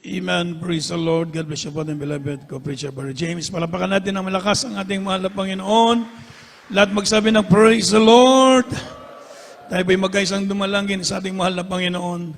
Amen. Praise the Lord. God bless you po ng beloved co-preacher Brother James. Palapakan natin ng malakas ang ating mahal na Panginoon. Lahat magsabi ng praise the Lord. Tayo po'y magkaisang dumalangin sa ating mahal na Panginoon.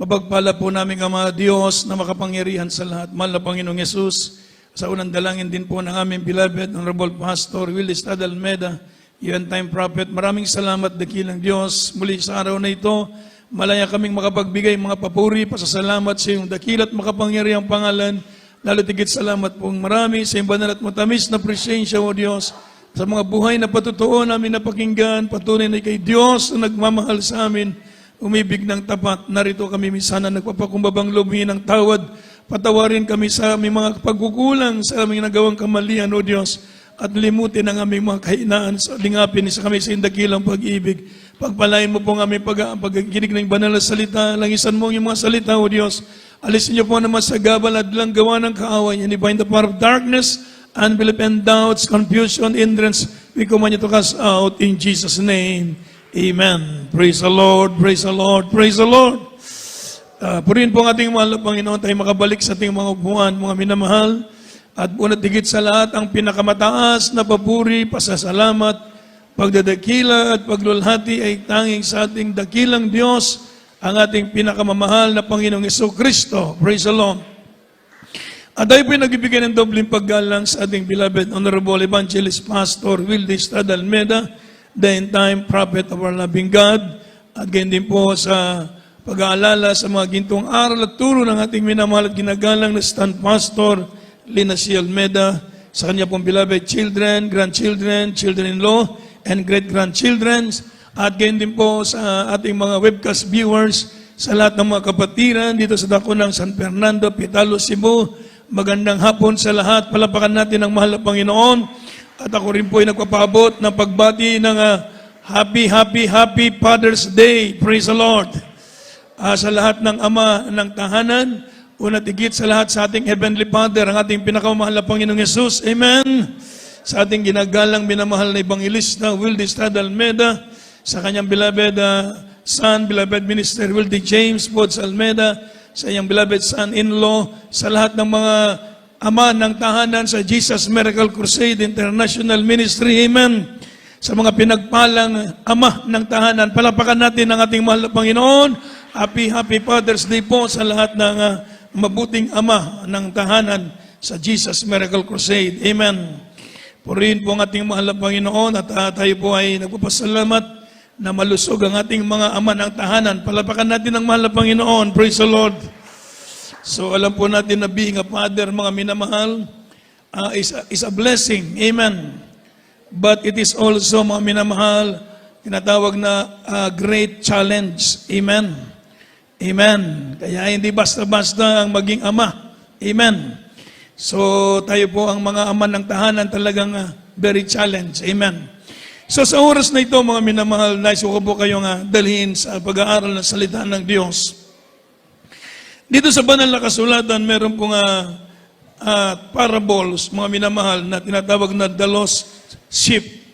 Mapagpala po namin Ama Diyos na makapangyarihan sa lahat. Mahal na Panginoong Yesus, sa unang dalangin din po ng aming beloved Honorable Pastor Willie Estrada Almeda, UN Time Prophet. Maraming salamat, dakilang Diyos. Muli sa araw na ito, malaya kaming makapagbigay mga papuri, pasasalamat sa iyong dakilat makapangyarihang pangalan. Lalo tigit salamat pong marami sa iyong banal at matamis na presensya, O Diyos, sa mga buhay na patutuo namin napakinggan. Patunay na kay Diyos na nagmamahal sa amin, umibig ng tapat. Narito kami minsan na nagpapakumbabang loob ng tawad. Patawarin kami sa aming mga pagkukulang, sa aming nagawang kamalian, O Diyos, at limutin ang aming mga kahinaan sa lingapin sa kami sa dakilang pag-ibig. Pagpalain mo po ang aming pagkikinig ng banal na salita. Langisan mo yung mga salita, O Diyos. Alisin niyo po naman sa gabal at lang gawa ng kaaway. And bind the power of darkness, unbelief and doubts, confusion, hindrance. We command you to cast out in Jesus' name. Amen. Praise the Lord, praise the Lord, praise the Lord. Purihin po ang ating mahal na Panginoon, tayo makabalik sa ating mga upuan, mga minamahal. At unat higit sa lahat, ang pinakamataas na papuri, pasasalamat, pagdadakila at paglulhati ay tanging sa ating dakilang Diyos, ang ating pinakamamahal na Panginoong Jesucristo. Praise the Lord. At tayo po nagbibigay ng dobling paggalang sa ating beloved Honorable Evangelist Pastor Willie Estrada Almeda, the end-time prophet of our loving God. At ganyan din po sa pag-aalala sa mga gintong aral at turo ng ating minamahal at ginagalang na stand pastor Lina C. Almeda, sa kanya pong beloved children, grandchildren, children-in-law, and great-grandchildren, at ganyan din po sa ating mga webcast viewers, sa lahat ng mga kapatiran dito sa dako ng San Fernando, Pitalo, Cebu. Magandang hapon sa lahat. Palapakan natin ang mahal na Panginoon. At ako rin po ay nagpapaabot ng pagbati ng Happy Father's Day. Praise the Lord. Sa lahat ng ama ng tahanan, unat higit sa lahat sa ating Heavenly Father, ang ating pinakamahal na Panginoong Yesus. Amen. Sa ating ginagalang minamahal na Evangelista Willie Estrada Almeda, sa kanyang beloved son, beloved minister Willie James Pods Almeda, sa iyang beloved son-in-law, sa lahat ng mga ama ng tahanan sa Jesus Miracle Crusade International Ministry. Amen. Sa mga pinagpalang ama ng tahanan, palapakan natin ang ating mahal na Panginoon. Happy Father's Day po sa lahat ng mabuting ama ng tahanan sa Jesus Miracle Crusade. Amen. Purihin po ang ating mahal na Panginoon at tayo po ay nagpapasalamat na malusog ang ating mga ama ng tahanan. Palapakan natin ang mahal na Panginoon. Praise the Lord. So alam po natin na being a father, mga minamahal, is a blessing. Amen. But it is also, mga minamahal, tinatawag na great challenge. Amen. Amen. Kaya hindi basta-basta ang maging ama. Amen. So tayo po ang mga ama ng tahanan talagang very challenge. Amen. So sa oras na ito, mga minamahal, nais ko po kayong dalhin sa pag-aaral ng salita ng Diyos. Dito sa banal na kasulatan, meron pong parables, mga minamahal, na tinatawag na the lost sheep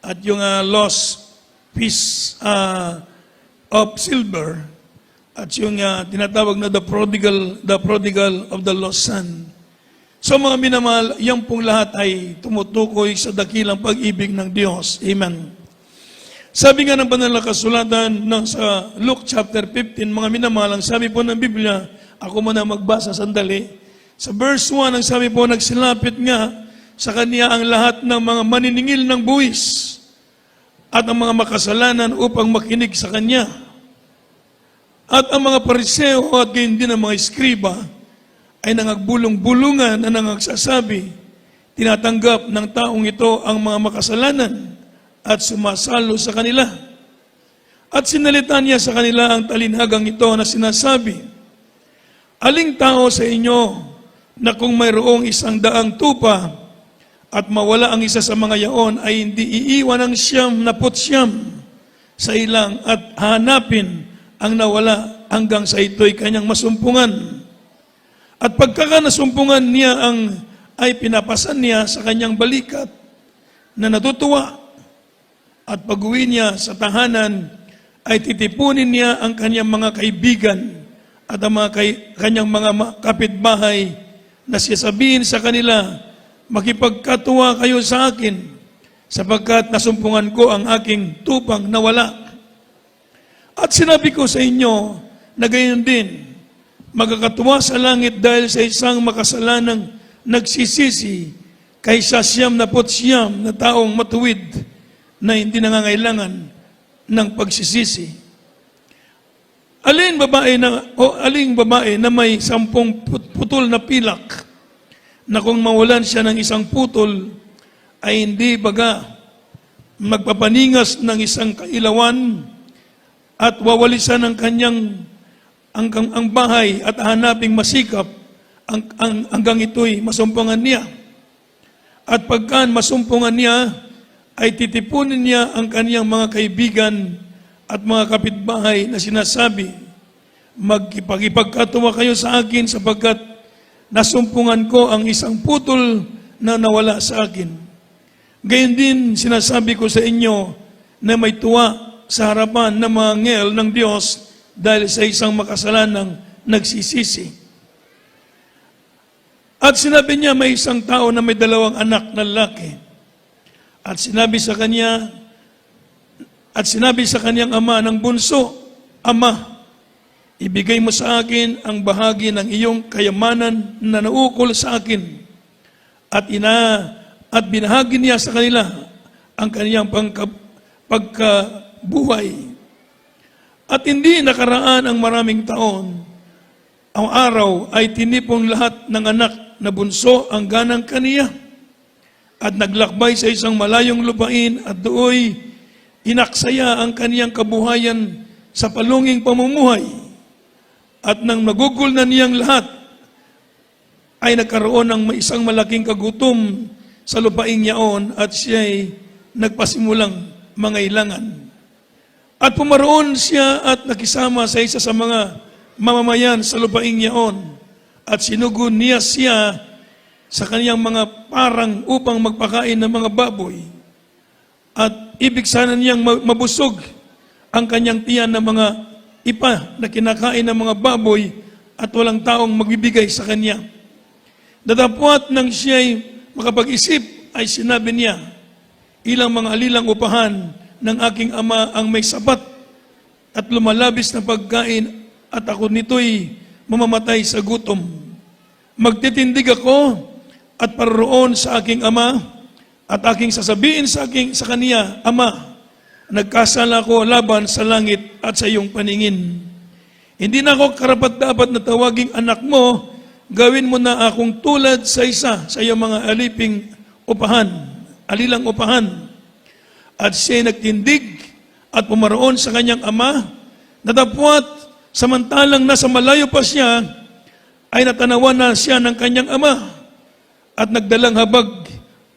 at yung lost piece of silver at yung tinatawag na the prodigal of the lost son. So mga minamahal, yan pong lahat ay tumutukoy sa dakilang pag-ibig ng Diyos. Amen. Sabi nga ng banal na kasulatan sa Luke chapter 15, mga minamahal, ang sabi po ng Biblia, ako muna magbasa sandali. Sa verse 1, ang sabi po, nagsilapit nga sa kanya ang lahat ng mga maniningil ng buwis at ang mga makasalanan upang makinig sa kanya. At ang mga pariseo at gayon din ang mga eskriba ay nangagbulong-bulungan na nangagsasabi, tinatanggap ng taong ito ang mga makasalanan at sumasalo sa kanila. At sinalita niya sa kanila ang talinhagang ito na sinasabi, aling tao sa inyo na kung mayroong 100 tupa at mawala ang isa sa mga yaon ay hindi iiwan ang 99 sa ilang at hanapin ang nawala hanggang sa ito'y kanyang masumpungan. At pagkaka nasumpungan niya ay pinapasan niya sa kanyang balikat na natutuwa. At pag-uwi niya sa tahanan ay titipunin niya ang kanyang mga kaibigan at ang mga kanyang mga kapitbahay na sasabihin sa kanila, makipagkatuwa kayo sa akin, sapagkat nasumpungan ko ang aking tupang nawala. At sinabi ko sa inyo na gayon din, magkakatuwa sa langit dahil sa isang makasalanang nagsisisi kaysa 99 na taong matuwid na hindi nangangailangan ng pagsisisi. Aling babae na may 10 putol na pilak na kung mawalan siya ng isang putol ay hindi baga magpapaningas ng isang kailawan at wawalisan ng kanyang ang bahay at hanaping masikap hanggang ito'y masumpungan niya. At pagkaan masumpungan niya, ay titipunin niya ang kaniyang mga kaibigan at mga kapitbahay na sinasabi, magkipagkatuwa kayo sa akin sapagkat nasumpungan ko ang isang putol na nawala sa akin. Gayon din sinasabi ko sa inyo na may tuwa sa harapan ng mga anghel ng Diyos dahil sa isang makasalanang nagsisisi. At sinabi niya may isang tao na may 2 anak na lalaki. At sinabi sa kanyang ama ng bunso, Ama, ibigay mo sa akin ang bahagi ng iyong kayamanan na naukol sa akin. At binahagi niya sa kanila ang kaniyang pagkabuhay. At hindi nakaraan ang maraming taon, ang araw ay tinipon lahat ng anak na bunso ang ganang kaniya at naglakbay sa isang malayong lupain at dooy inaksaya ang kaniyang kabuhayan sa palunging pamumuhay. At nang magugol na niyang lahat, ay nagkaroon ng isang malaking kagutom sa lupaing yaon at siya'y nagpasimulang mangailangan. At pumaroon siya at nakisama sa isa sa mga mamamayan sa lupaing yaon at sinugon niya siya sa kaniyang mga parang upang magpakain ng mga baboy. At ibig sana niyang mabusog ang kanyang tiyan ng mga ipa na kinakain ng mga baboy at walang taong magbibigay sa kanya. Datapwat nang siya'y makapag-isip ay sinabi niya, ilang mga alilang upahan ng aking ama ang may sapat at lumalabis na pagkain at ako nito'y mamamatay sa gutom. Magtitindig ako at paroroon sa aking ama at aking sasabihin sa kaniya, Ama, nagkasala ko laban sa langit at sa iyong paningin. Hindi na ako karapat-dapat na tawaging anak mo, gawin mo na akong tulad sa isa sa iyong mga alilang upahan. At siya'y nagtindig at pumaroon sa kanyang ama, natapwat samantalang nasa malayo pa siya, ay natanawan na siya ng kanyang ama at nagdalang habag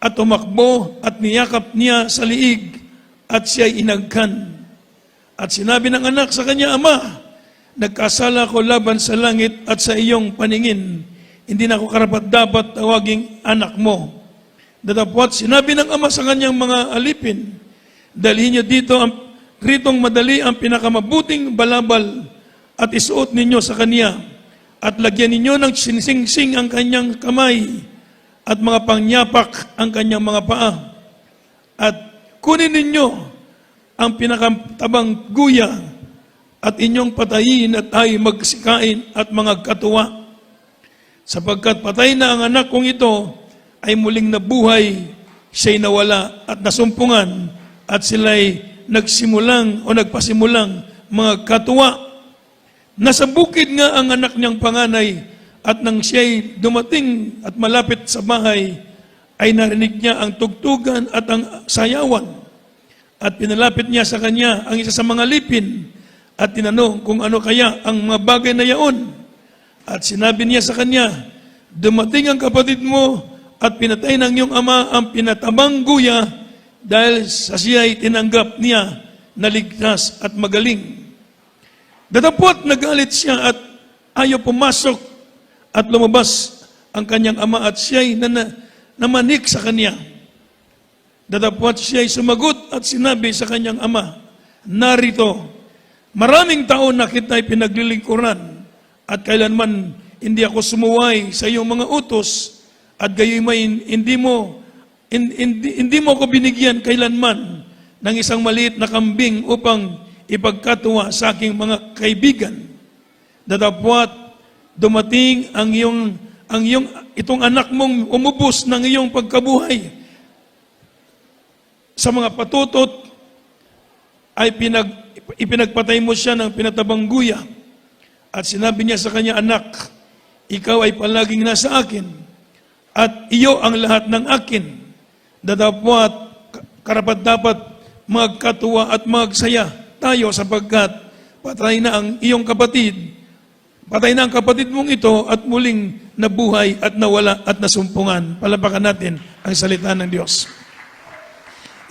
at tumakbo at niyakap niya sa liig at siya'y inagkan. At sinabi ng anak sa kanyang ama, nagkasala ko laban sa langit at sa iyong paningin, hindi na ako karapat-dapat tawaging anak mo. Datapwat sinabi ng ama sa kanyang mga alipin, dalhin niyo ritong madali ang pinakamabuting balabal at isuot ninyo sa kanya at lagyan ninyo ng sinsingsing ang kanyang kamay at mga pangyapak ang kanyang mga paa. At kunin ninyo ang pinakatabang guya at inyong patayin at ay magsikain at mga katuwa. Sapagkat patay na ang anak kong ito ay muling nabuhay, siya'y nawala at nasumpungan at sila'y nagpasimulang mga katuwa. Nasa bukid nga ang anak niyang panganay at nang siya'y dumating at malapit sa bahay, ay narinig niya ang tugtugan at ang sayawan. At pinalapit niya sa kanya ang isa sa mga lipin at tinanong kung ano kaya ang mga bagay na yaon. At sinabi niya sa kanya, dumating ang kapatid mo at pinatay ng iyong ama ang pinatabang guya dahil sa siya'y tinanggap niya na ligtas at magaling. Datapwat nagalit siya at ayaw pumasok at lumabas ang kanyang ama at siya'y namanik sa kanya. Datapwat siya'y sumagot at sinabi sa kanyang ama, narito, maraming taon na kita'y pinaglilingkuran at kailanman hindi ako sumuway sa iyong mga utos, at gayoy may hindi mo ako binigyan kailanman ng isang maliit na kambing upang ipagkatuwa sa aking mga kaibigan. Datapwat dumating itong anak mong umubos ng iyong pagkabuhay sa mga patutot, ay ipinagpatay mo siya ng pinatabang guya. At sinabi niya sa kanya, anak, ikaw ay palaging nasa akin, at iyo ang lahat ng akin. Datapwat karapat-dapat magkatuwa at magsaya tayo sapagkat patay na ang iyong kapatid. Patay na ang kapatid mong ito at muling nabuhay at nawala at nasumpungan. Palapakan natin ang salita ng Diyos.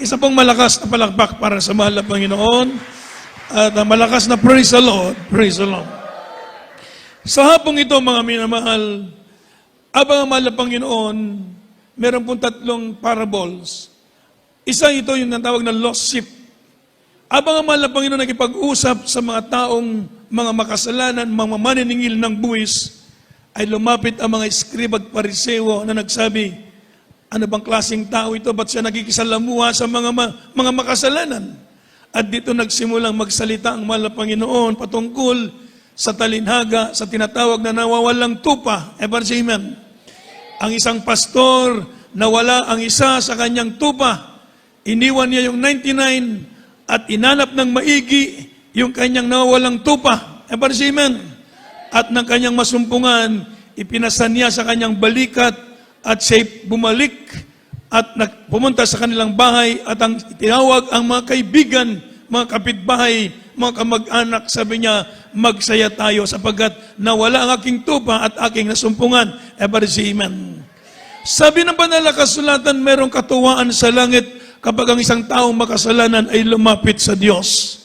Isa pong malakas na palakpak para sa mahal na Panginoon at malakas na praise the Lord. Praise the Lord. Sa hapong ito, mga minamahal, abang ang mahal na Panginoon, meron pong 3 parables. Isa ito yung natawag na lost sheep. Abang ang mahal na Panginoon nagipag-usap sa mga taong mga makasalanan, mga maniningil ng buwis, ay lumapit ang mga eskrib at pariseo na nagsabi, ano bang klaseng tao ito? Ba't siya nagkikisalamuha sa mga makasalanan? At dito nagsimulang magsalita ang mahal na Panginoon patungkol sa talinhaga, sa tinatawag na nawawalang tupa. Amen. Ang isang pastor, nawala ang isa sa kanyang tupa. Iniwan niya yung 99 at inanap ng maigi yung kanyang nawawalang tupa. Amen. At ng kanyang masumpungan, ipinasan niya sa kanyang balikat at siya'y bumalik at pumunta sa kanilang bahay at tinawag ang mga kaibigan, mga kapitbahay, mga kamag-anak, sabi niya, magsaya tayo sapagkat nawala ang aking tupa at aking nasumpungan. Amen. Sabi ng banal na kasulatan, merong katuwaan sa langit kapag ang isang taong makasalanan ay lumapit sa Diyos.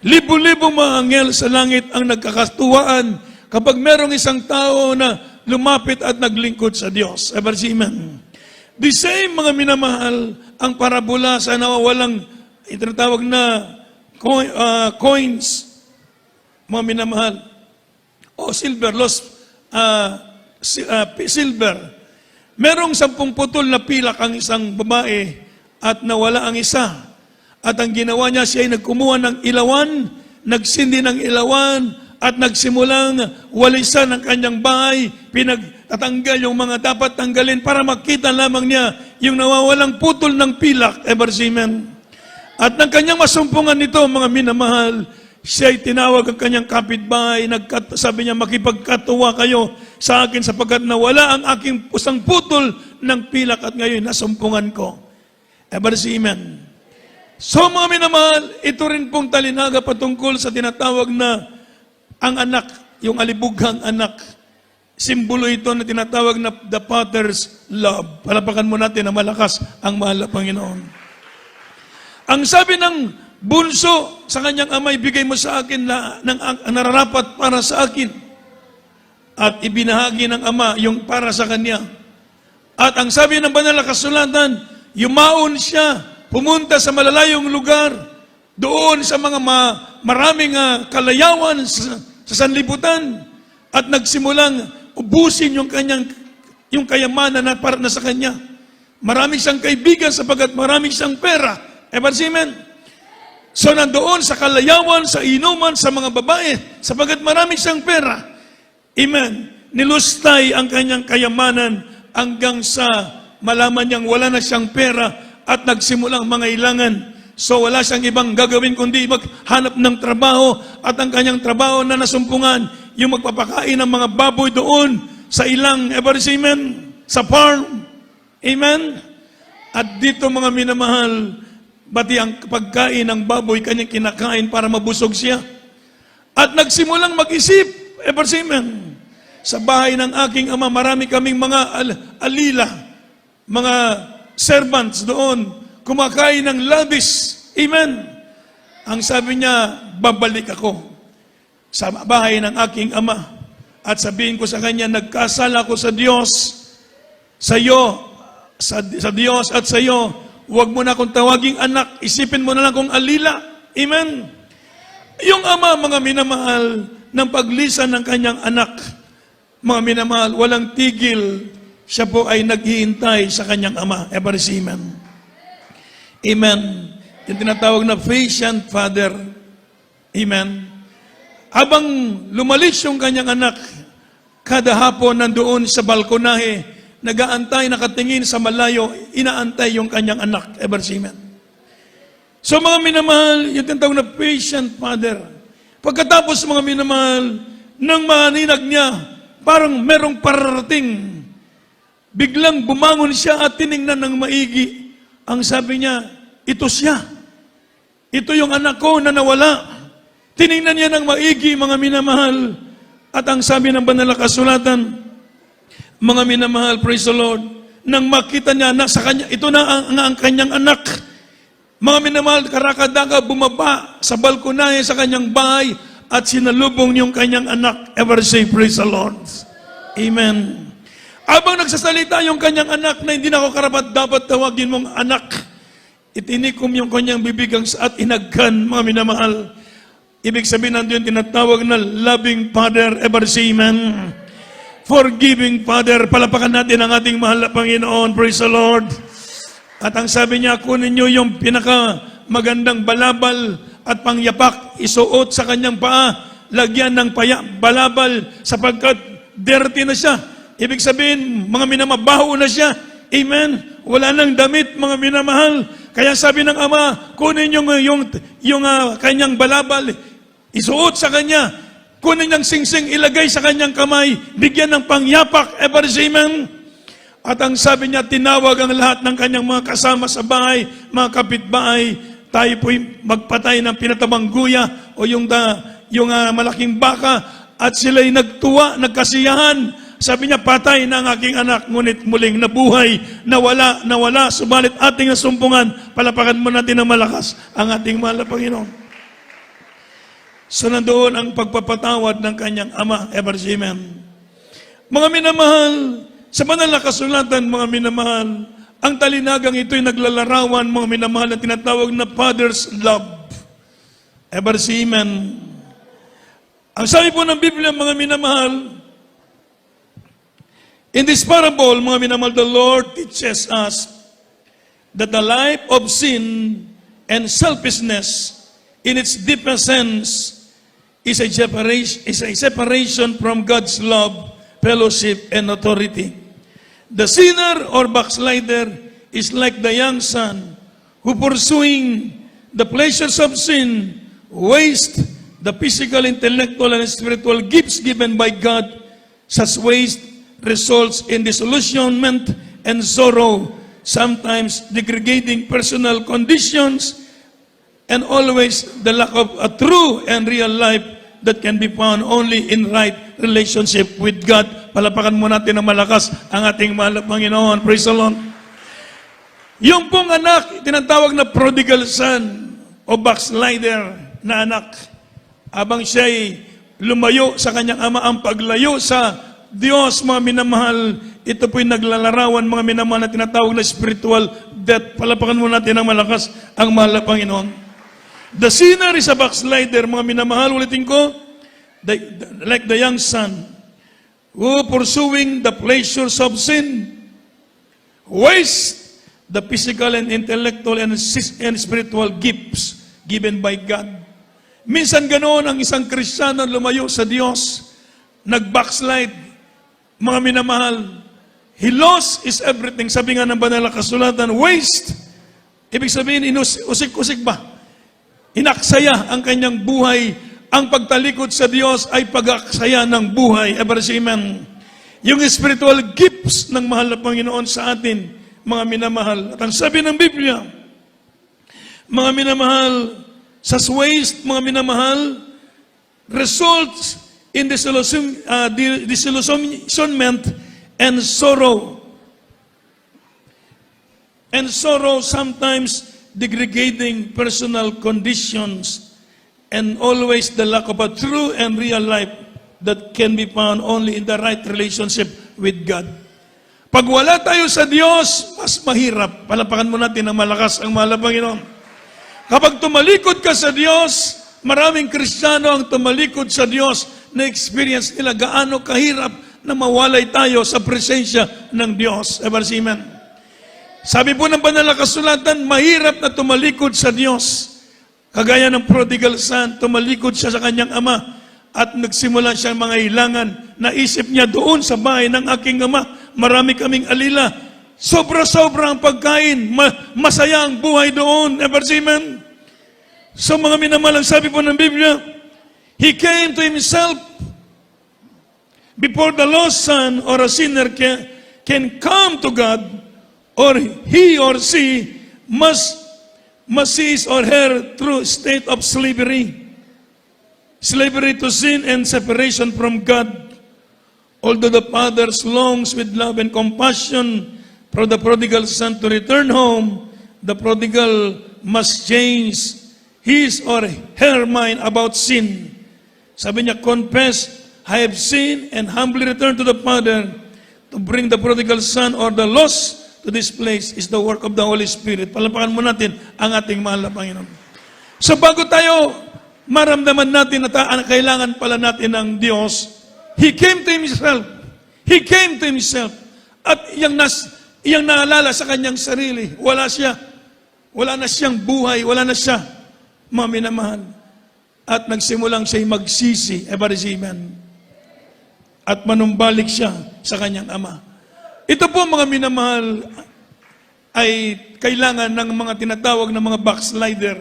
Libo-libong mga anghel sa langit ang nagkakatuwaan kapag merong isang tao na lumapit at naglingkod sa Diyos. Amen. The same, mga minamahal, ang parabola sa nawawalang itinatawag na coins, mga minamahal, o silver, silver. Merong 10 putol na pilak ang isang babae at nawala ang isa. At ang ginawa niya, siya ay nagkumuha ng ilawan, nagsindi ng ilawan, at nagsimulang walisan ng kanyang bahay, pinagtatanggal yung mga dapat tanggalin para makita lamang niya yung nawawalang putol ng pilak. Amen. At ng kanyang masumpungan nito, mga minamahal, siya ay tinawag ang kanyang kapitbahay, sabi niya, makipagkatuwa kayo sa akin sapagkat nawala ang aking pusang putol ng pilak at ngayon nasumpungan ko. Amen. So mga minamahal, ito rin pong talinaga patungkol sa tinatawag na ang anak, yung alibughang anak. Simbolo ito na tinatawag na the Father's love. Palapakan mo natin na malakas ang mahal na Panginoon. Ang sabi ng bunso sa kanyang ama, ibigay mo sa akin ang nararapat para sa akin. At ibinahagi ng ama yung para sa kanya. At ang sabi ng banal na kasulatan, yumaon siya, pumunta sa malalayong lugar, doon sa mga maraming kalayawan sa sanlibutan, at nagsimulang ubusin yung kayamanan na para na sa kanya. Marami siyang kaibigan sapagkat marami siyang pera. Amen. So nandoon sa kalayawan, sa inuman, sa mga babae, sapagkat marami siyang pera. Amen. Nilustay ang kanyang kayamanan hanggang sa malaman niyang wala na siyang pera at nagsimulang mangailangan. So wala siyang ibang gagawin kundi maghanap ng trabaho at ang kanyang trabaho na nasumpungan, yung magpapakain ng mga baboy doon sa ilang, amen, sa farm. Amen? At dito mga minamahal, pati ang pagkain ng baboy kanyang kinakain para mabusog siya. At nagsimulang mag-isip, amen, sa bahay ng aking ama, marami kaming mga alila, mga servants doon, kumakain ng labis. Amen. Ang sabi niya, babalik ako sa bahay ng aking ama at sabihin ko sa kanya, nagkasala ko sa Diyos, sa iyo, sa Diyos at sa iyo, huwag mo na akong tawaging anak, isipin mo na lang kung alila. Amen. Yung ama, mga minamahal, ng paglisan ng kanyang anak. Mga minamahal, walang tigil. Siya po ay naghihintay sa kanyang ama. Every amen. Amen. Yung tinatawag na patient father. Amen. Habang lumalis yung kanyang anak, kada hapon nandoon sa balkonahe, nag-aantay, nakatingin sa malayo, inaantay yung kanyang anak. Every amen. So mga minamahal, yung tinatawag na patient father. Pagkatapos mga minamahal, nang maninag niya, parang merong pararating. Biglang bumangon siya at tiningnan ng maigi. Ang sabi niya, ito siya. Ito yung anak ko na nawala. Tiningnan niya ng maigi, mga minamahal. At ang sabi ng banal na kasulatan, mga minamahal, praise the Lord, nang makita niya na sa kanya, ito na ang kanyang anak. Mga minamahal, karakadaga bumaba sa balkonahe sa kanyang bahay at sinalubong yung kanyang anak. Ever say, praise the Lord. Amen. Abang nagsasalita yung kanyang anak na hindi na ako karapat dapat tawagin mong anak, itinikom yung kanyang bibigang at inagkan, mga minamahal. Ibig sabihin nandiyon tinatawag na loving father. Ever say, amen. Forgiving father. Palapakan natin ang ating mahal na Panginoon. Praise the Lord. At ang sabi niya, kunin niyo yung pinaka magandang balabal at pangyapak, isuot sa kanyang paa, lagyan ng balabal sapagkat dirty na siya. Ibig sabihin, mga minamabaho na siya. Amen? Wala nang damit, mga minamahal. Kaya sabi ng ama, kunin yung kanyang balabal, isuot sa kanya, kunin niyang singsing, ilagay sa kanyang kamay, bigyan ng pangyapak. Ever say, amen? At ang sabi niya, tinawag ang lahat ng kanyang mga kasama sa bahay, mga kapitbahay, tayo po'y magpatay ng pinatabang guya o yung malaking baka at sila'y nagtuwa, nagkasiyahan. Sabi niya, patay na ang aking anak, ngunit muling nabuhay, nawala, subalit ating nasumpungan, palapakan mo natin ng malakas ang ating mahal na Panginoon. So nandoon ang pagpapatawad ng kanyang ama, ever amen. Mga minamahal, sa banal na kasulatan, mga minamahal, ang talinagang ito'y naglalarawan, mga minamahal, na tinatawag na Father's love. Ever say amen. Ang sabi po ng Biblia, mga minamahal, in this parable, mga minamahal, the Lord teaches us that the life of sin and selfishness in its deepest sense is a separation from God's love, fellowship, and authority. The sinner or backslider is like the young son who, pursuing the pleasures of sin, waste the physical, intellectual, and spiritual gifts given by God. Such waste results in disillusionment and sorrow, sometimes degrading personal conditions, and always the lack of a true and real life that can be found only in right relationship with God. Palapakan mo natin ng malakas ang ating mahal na Panginoon. Praise the Lord. Yung pong anak, tinatawag na prodigal son o backslider na anak. Abang siya'y lumayo sa kanyang ama, ang paglayo sa Diyos, mga minamahal, ito po'y naglalarawan, mga minamahal, na tinatawag na spiritual death. Palapakan mo natin ng malakas ang mahal na Panginoon. The sinner is a backslider, mga minamahal, ulitin ko, like the young son, who pursuing the pleasures of sin, waste the physical and intellectual and spiritual gifts given by God. Minsan ganoon ang isang Kristiyano lumayo sa Diyos, nag-backslide, mga minamahal, he lost his everything. Sabi nga ng banal na kasulatan, waste. Ibig sabihin, usik-usik ba? Inaksaya ang kanyang buhay. Ang pagtalikod sa Diyos ay pag-aksaya ng buhay. Ever say amen. Yung spiritual gifts ng mahal na Panginoon sa atin, mga minamahal. At ang sabi ng Biblia, mga minamahal, sa waste, mga minamahal, results in disillusionment and sorrow. And sorrow sometimes degrading personal conditions, and always the lack of a true and real life that can be found only in the right relationship with God. Pag wala tayo sa Diyos, mas mahirap. Palapakan mo natin ng malakas ang mahal na Panginoon. Kapag tumalikod ka sa Diyos, maraming Kristiyano ang tumalikod sa Diyos na-experience nila gaano kahirap na mawalay tayo sa presensya ng Diyos. Ever see, amen? Sabi po ng banal na kasulatan, mahirap na tumalikod sa Diyos. Kagaya ng prodigal son, tumalikod siya sa kanyang ama at nagsimula siyang mga ilangan. Naisip niya doon sa bahay ng aking ama, marami kaming alila. Sobra-sobra ang pagkain, masaya ang buhay doon. Ever see, amen? So mga minamalang, sabi po ng Biblia, he came to himself before the lost son or a sinner can come to God, or he or she must see his or her true state of slavery. Slavery to sin and separation from God. Although the father longs with love and compassion for the prodigal son to return home, the prodigal must change his or her mind about sin. Sabi niya, confess, I have sinned, and humbly return to the Father. To bring the prodigal son or the lost to this place is the work of the Holy Spirit. Palapakan mo natin ang ating mahal na Panginoon. So bago tayo maramdaman natin na kailangan pala natin ng Diyos, He came to Himself. He came to Himself. At iyang naalala sa kanyang sarili, wala na siyang buhay, wala na siya, mga minamahal. At nagsimulang siya'y magsisi, amen. At manumbalik siya sa kanyang ama. Ito po mga minamahal ay kailangan ng mga tinatawag na mga backslider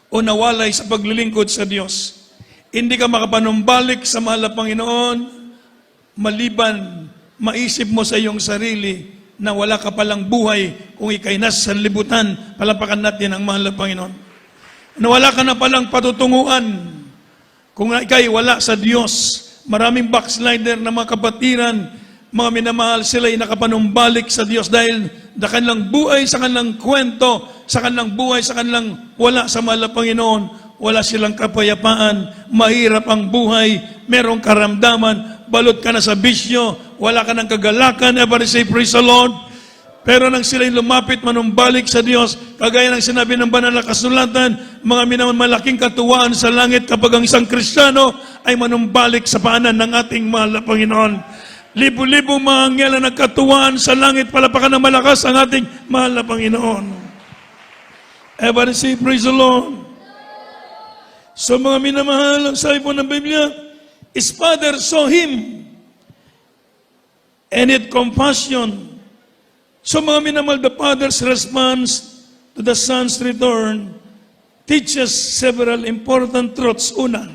o nawalay sa paglilingkod sa Diyos. Hindi ka makapanumbalik sa mahal na Panginoon maliban maisip mo sa iyong sarili na wala ka palang buhay kung ikay nasa libutan. Palapakan natin ang mahal na Panginoon. Na wala ka na palang patutunguan kung ikay wala sa Diyos. Maraming backslider na mga kapatiran, mga minamahal, sila ay nakapanumbalik sa Diyos dahil sa kanilang buhay, sa kanilang kwento, sa kanilang buhay, sa kanilang wala sa mahal na Panginoon, wala silang kapayapaan, mahirap ang buhay, merong karamdaman, balot ka na sa bisyo, wala ka ng kagalakan, everybody say praise the Lord. Pero nang sila'y lumapit, manumbalik sa Diyos, kagaya ng sinabi ng banal na kasulatan, mga minamahal, malaking katuwaan sa langit kapag ang isang Kristiyano ay manumbalik sa paanan ng ating mahal na Panginoon. Libo-libo mga anghel na nagkatuwaan sa langit, palapakan ng malakas ang ating mahal na Panginoon. Everybody say praise the Lord. So mga minamahal, ang sabi po ng Biblia, his father saw him and had compassion. So mga minamahal, the father's response to the son's return teaches several important truths. Una,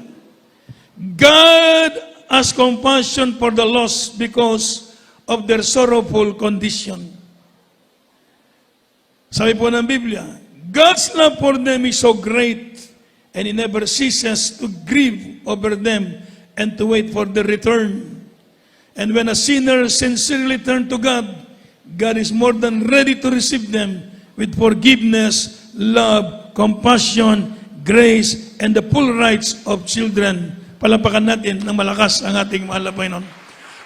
God has compassion for the lost because of their sorrowful condition. Sabi po ng Biblia, God's love for them is so great and He never ceases to grieve over them and to wait for their return. And when a sinner sincerely turns to God, God is more than ready to receive them with forgiveness, love, compassion, grace, and the full rights of children. Palapakan natin ng malakas ang ating mahal na Panginoon.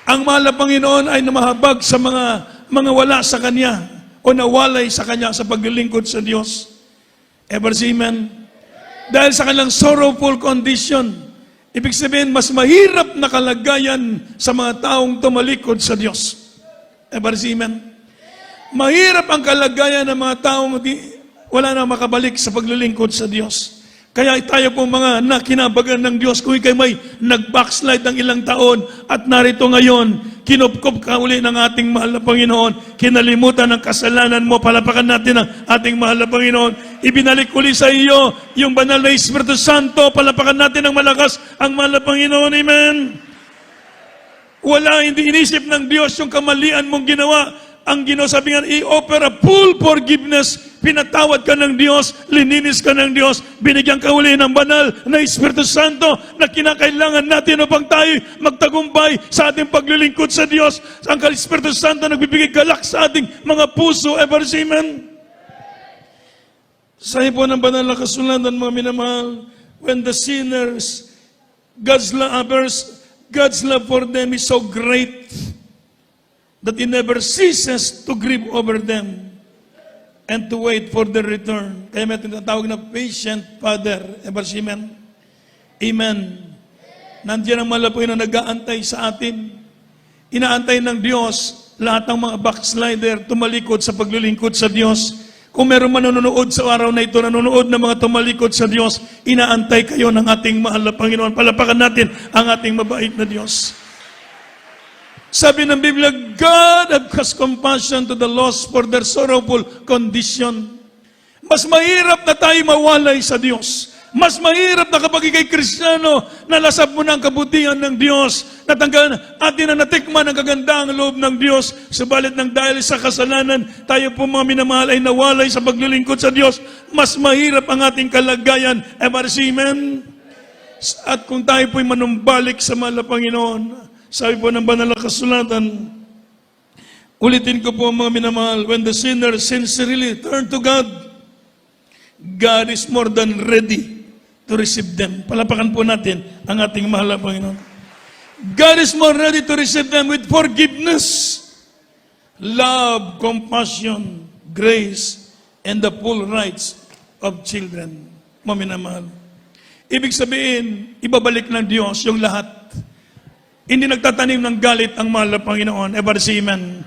Ang mahal na Panginoon ay namahabag sa mga wala sa Kanya o nawalay sa Kanya sa paglilingkod sa Diyos. Ever see, amen? Dahil sa kanilang sorrowful condition, ibig sabihin, mas mahirap na kalagayan sa mga taong tumalikod sa Diyos. Ever see, amen? Mahirap ang kalagayan ng mga taong wala na makabalik sa paglilingkod sa Diyos. Kaya tayo po mga nakinabagan ng Diyos, kung ikay may nag-backslide ng ilang taon at narito ngayon, kinupkop ka uli ng ating mahal na Panginoon, kinalimutan ng kasalanan mo, palapakan natin ang ating mahal na Panginoon, ibinalik uli sa iyo yung banal na Espiritu Santo, palapakan natin ng malakas ang mahal na Panginoon, amen? Wala, hindi inisip ng Diyos yung kamalian mong ginawa. Ang ginasabi nga, i-offer a full forgiveness. Pinatawad ka ng Diyos, lininis ka ng Diyos, binigyan ka uli ng banal na Espiritu Santo na kinakailangan natin upang tayo magtagumpay sa ating paglilingkod sa Diyos. Ang Espiritu Santo nagbibigay galak sa ating mga puso. Ever see, amen? Sabi po ng banal na kasulatan, mga minamahal, when the sinners, God's love for them is so great that He never ceases to grieve over them and to wait for their return. Kaya may tinatawag na patient Father. Ever see, amen? Amen. Nandiyan ang mahal na Panginoon nag-aantay sa atin. Inaantay ng Diyos lahat ng mga backslider tumalikod sa paglilingkod sa Diyos. Kung meron man nanonood sa araw na ito, nanonood ng mga tumalikod sa Diyos, inaantay kayo ng ating mahal na Panginoon. Palapakan natin ang ating mabait na Diyos. Sabi ng Biblia, God has compassion to the lost for their sorrowful condition. Mas mahirap na tayo mawalay sa Diyos. Mas mahirap na kapag ikay Kristiyano, nalasap mo na ang kabutihan ng Diyos, natanggal atin na natikman ang kagandang loob ng Diyos, subalit ng dahil sa kasalanan, tayo po mga minamahal ay nawalay sa paglilingkod sa Diyos. Mas mahirap ang ating kalagayan. Amen. At kung tayo po'y manumbalik sa mahal na Panginoon, sabi po ng banal na kasulatan, ulitin ko po mga minamahal, when the sinner sincerely turn to God, God is more than ready to receive them. Palapakan po natin ang ating mahal na Panginoon. God is more ready to receive them with forgiveness, love, compassion, grace, and the full rights of children. Mga minamahal. Ibig sabihin, ibabalik ng Diyos yung lahat. Hindi nagtatanim ng galit ang mahal na Panginoon. Ever say amen.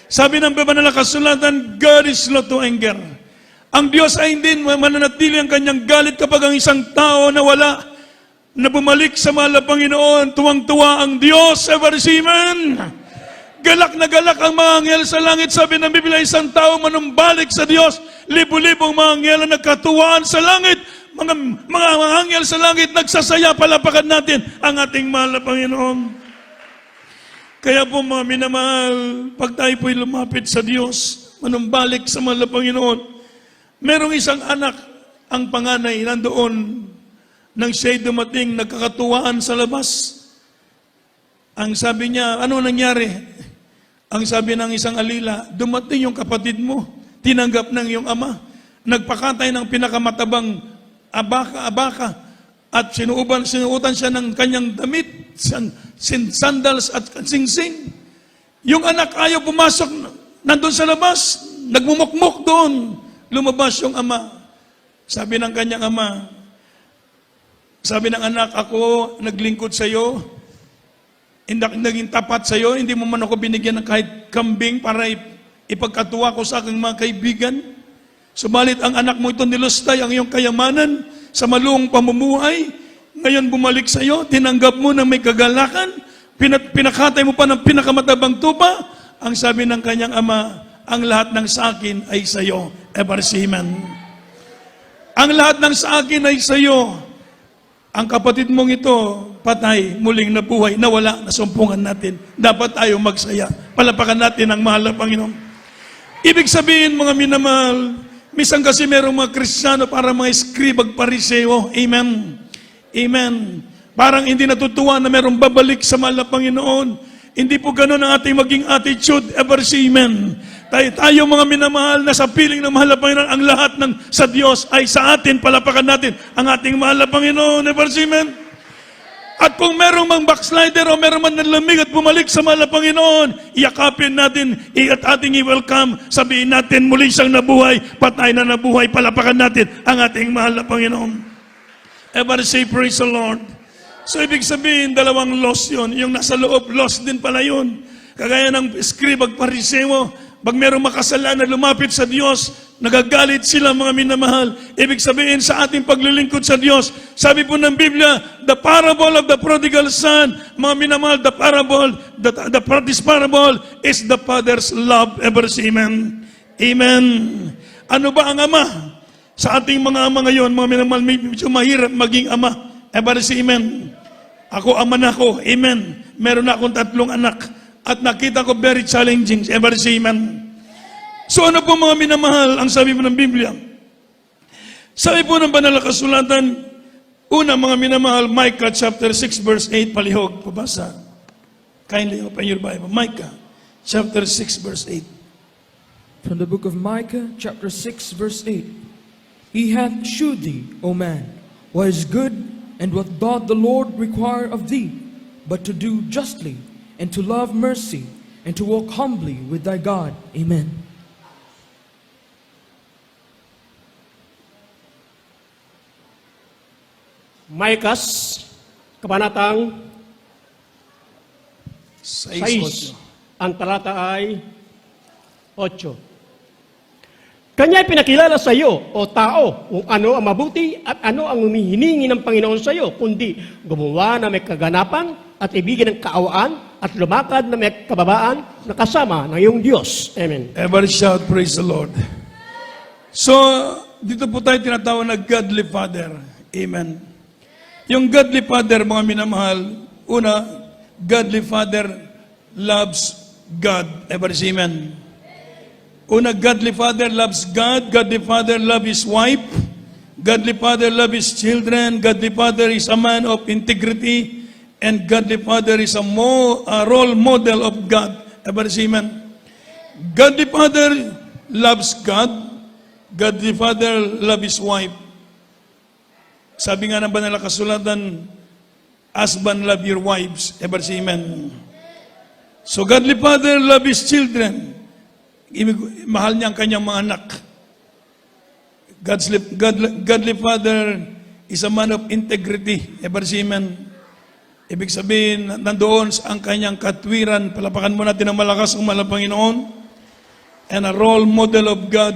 Sabi ng banal na kasulatan, God is slow to anger. Ang Diyos ay hindi mananatili ang kanyang galit kapag ang isang tao na wala, na bumalik sa mahal na Panginoon, tuwang-tuwa ang Diyos. Ever say amen. Galak na galak ang mga anghel sa langit. Sabi ng Biblia, isang tao manumbalik sa Diyos, libo-libong mga anghel na nagkatuwaan sa langit. Mga anghel sa langit nagsasaya. Palapakan natin ang ating mahal na Panginoon. Kaya po mga minamahal, pag tayo po'y lumapit sa Diyos, manumbalik sa mahal na Panginoon, merong isang anak, ang panganay, nandoon, nang siya'y dumating, nagkakatuwaan sa labas. Ang sabi niya, ano nangyari? Ang sabi ng isang alila, dumating yung kapatid mo, tinanggap ng iyong ama, nagpakatay ng pinakamatabang abaka, at sinuutan siya ng kanyang damit, sandals at singsing. Yung anak ayaw pumasok, nandun sa labas, nagmumukmuk doon. Lumabas yung ama. Sabi ng kanyang ama, sabi ng anak, ako naglingkod sa iyo, naging tapat sa iyo, hindi mo man ako binigyan ng kahit kambing para ipagkatuwa ko sa aking mga kaibigan. Subalit ang anak mo ito nilustay ang iyong kayamanan sa maluong pamumuhay. Ngayon bumalik sa iyo, tinanggap mo na may kagalakan, pinakatay mo pa ng pinakamatabang tupa. Ang sabi ng kanyang ama, ang lahat ng sa akin ay sa iyo. Ever say amen. Ang lahat ng sa akin ay sa iyo. Ang kapatid mong ito, patay, muling nabuhay, nawala, nasumpungan natin. Dapat tayo magsaya. Palapakan natin ang mahal na Panginoon. Ibig sabihin, mga minamahal, minsan kasi merong mga Kristiyano para mga eskribag pariseo. Amen. Amen. Parang hindi natutuwa na merong babalik sa mahal na Panginoon. Hindi po ganun ang ating maging attitude. Ever say amen. Tayo mga minamahal na sa piling ng mahal na Panginoon, ang lahat ng sa Diyos ay sa atin. Palapakan natin ang ating mahal na Panginoon. Ever say amen. At kung merong mang backslider o merong man nalamig at bumalik sa mahal na Panginoon, iyakapin natin at ating i-welcome. Sabihin natin muli siyang nabuhay, patay na nabuhay. Palapakan natin ang ating mahal na Panginoon. Ever say praise the Lord. So ibig sabihin, dalawang loss yun. Yung nasa loob, loss din pala yun. Kagaya ng eskribag pariseo, pag merong makasalanan lumapit sa Diyos, nagagalit sila mga minamahal. Ibig sabihin sa ating paglilingkod sa Diyos, sabi po ng Biblia, the parable of the prodigal son, mga minamahal, this parable is the Father's love. Ever say amen? Amen. Ano ba ang ama? Sa ating mga ama ngayon, mga minamahal, medyo mahirap maging ama. Ever say amen? Ako ama na ako. Amen. Meron na akong 3 anak. At nakita ko very challenging. Ever say amen? So ano po mga minamahal ang sabi po ng Biblia? Sabi po ng banal na kasulatan, una mga minamahal, Micah chapter 6 verse 8, palihog, pabasa. Kindly open your Bible. Micah chapter 6 verse 8. From the book of Micah chapter 6 verse 8. He hath shewed thee, O man, what is good, and what doth the Lord require of thee, but to do justly, and to love mercy, and to walk humbly with thy God. Amen. Micah Kabanatang 6:8. 6, ang talata ay 8. Kanya'y pinakilala sa iyo, o tao, kung ano ang mabuti at ano ang humihiningi ng Panginoon sa iyo, kundi gumawa na may kaganapan at ibigin ng kaawaan at lumakad na may kababaan na kasama ng iyong Diyos. Amen. Everybody shout, praise the Lord. So, dito po tayo tinatawag na Godly Father. Amen. Yung Godly Father, mga minamahal, una, Godly Father loves God. Everybody say amen. Una, Godly Father loves God. Godly Father loves His wife. Godly Father loves His children. Godly Father is a man of integrity. And Godly Father is a role model of God. Everybody say amen. Godly Father loves God. Godly Father loves His wife. Sabi nga ng banal na kasulatan, husband love your wives. Everybody say amen. So Godly Father love His children. Mahal niya ang kanyang mga anak. Godly Father is a man of integrity. Everybody say amen. Ibig sabihin, nandoon ang kanyang katwiran. Palapakan mo natin ang malakas ang mahal na Panginoon. And a role model of God.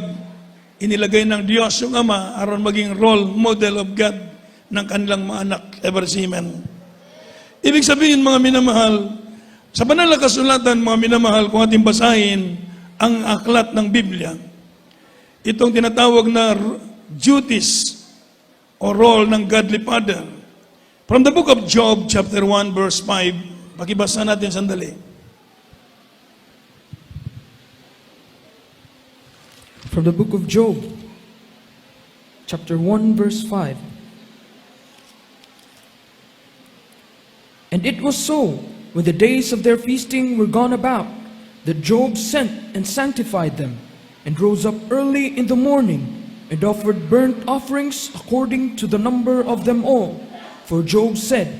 Inilagay ng Diyos yung Ama aron maging role model of God ng kanilang mga anak. Everybody say amen. Ibig sabihin, mga minamahal, sa banal na kasulatan, mga minamahal, kung ating basahin ang aklat ng Biblia, itong tinatawag na duties o role ng Godly Father. From the book of Job, chapter 1, verse 5, pakibasa natin sandali. From the book of Job, chapter 1, verse 5. And it was so, when the days of their feasting were gone about, that Job sent and sanctified them, and rose up early in the morning, and offered burnt offerings according to the number of them all. For Job said,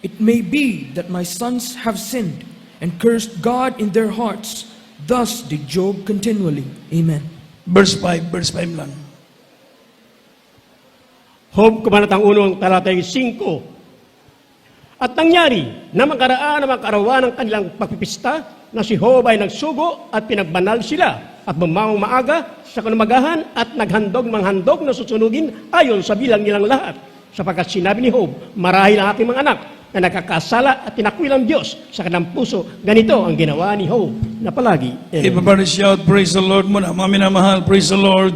It may be that my sons have sinned, and cursed God in their hearts. Thus did Job continually. Amen. Verse 5 lang. Job, kabanatang 1, talatay 5. At nangyari na makaraan na makarawan ng kanilang pagpipista na si Job ay nagsugo at pinagbanal sila at bumawang maaga sa kanumagahan at manghandog na susunugin ayon sa bilang nilang lahat. Sapagkat sinabi ni Job, marahil ang aking mga anak na nakakasala at tinakwil ang Diyos sa kanilang puso. Ganito ang ginawa ni Job na palagi. Everybody shout, praise the Lord muna. Mga minamahal, praise the Lord.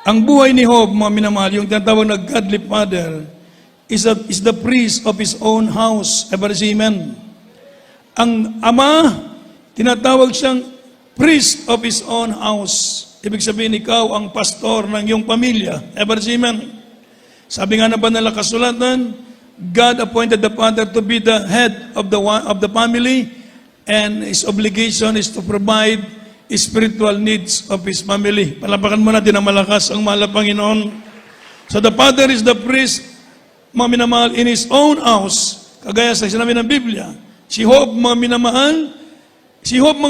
Ang buhay ni Job, mga minamahal, yung tinatawag na Godly Father, is the priest of his own house. Everybody say amen. Ang ama, tinatawag siyang priest of his own house. Ibig sabihin, ikaw ang pastor ng iyong pamilya. Everybody say amen. Sabi nga na banal na kasulatan, God appointed the father to be the head of the family, and his obligation is to provide spiritual needs of his family. Palapakan mo natin ang malakas ang mahal na Panginoon. So the father is the priest, mga minamahal, in his own house, kagaya sa sinabi ng Biblia. Si Job, mga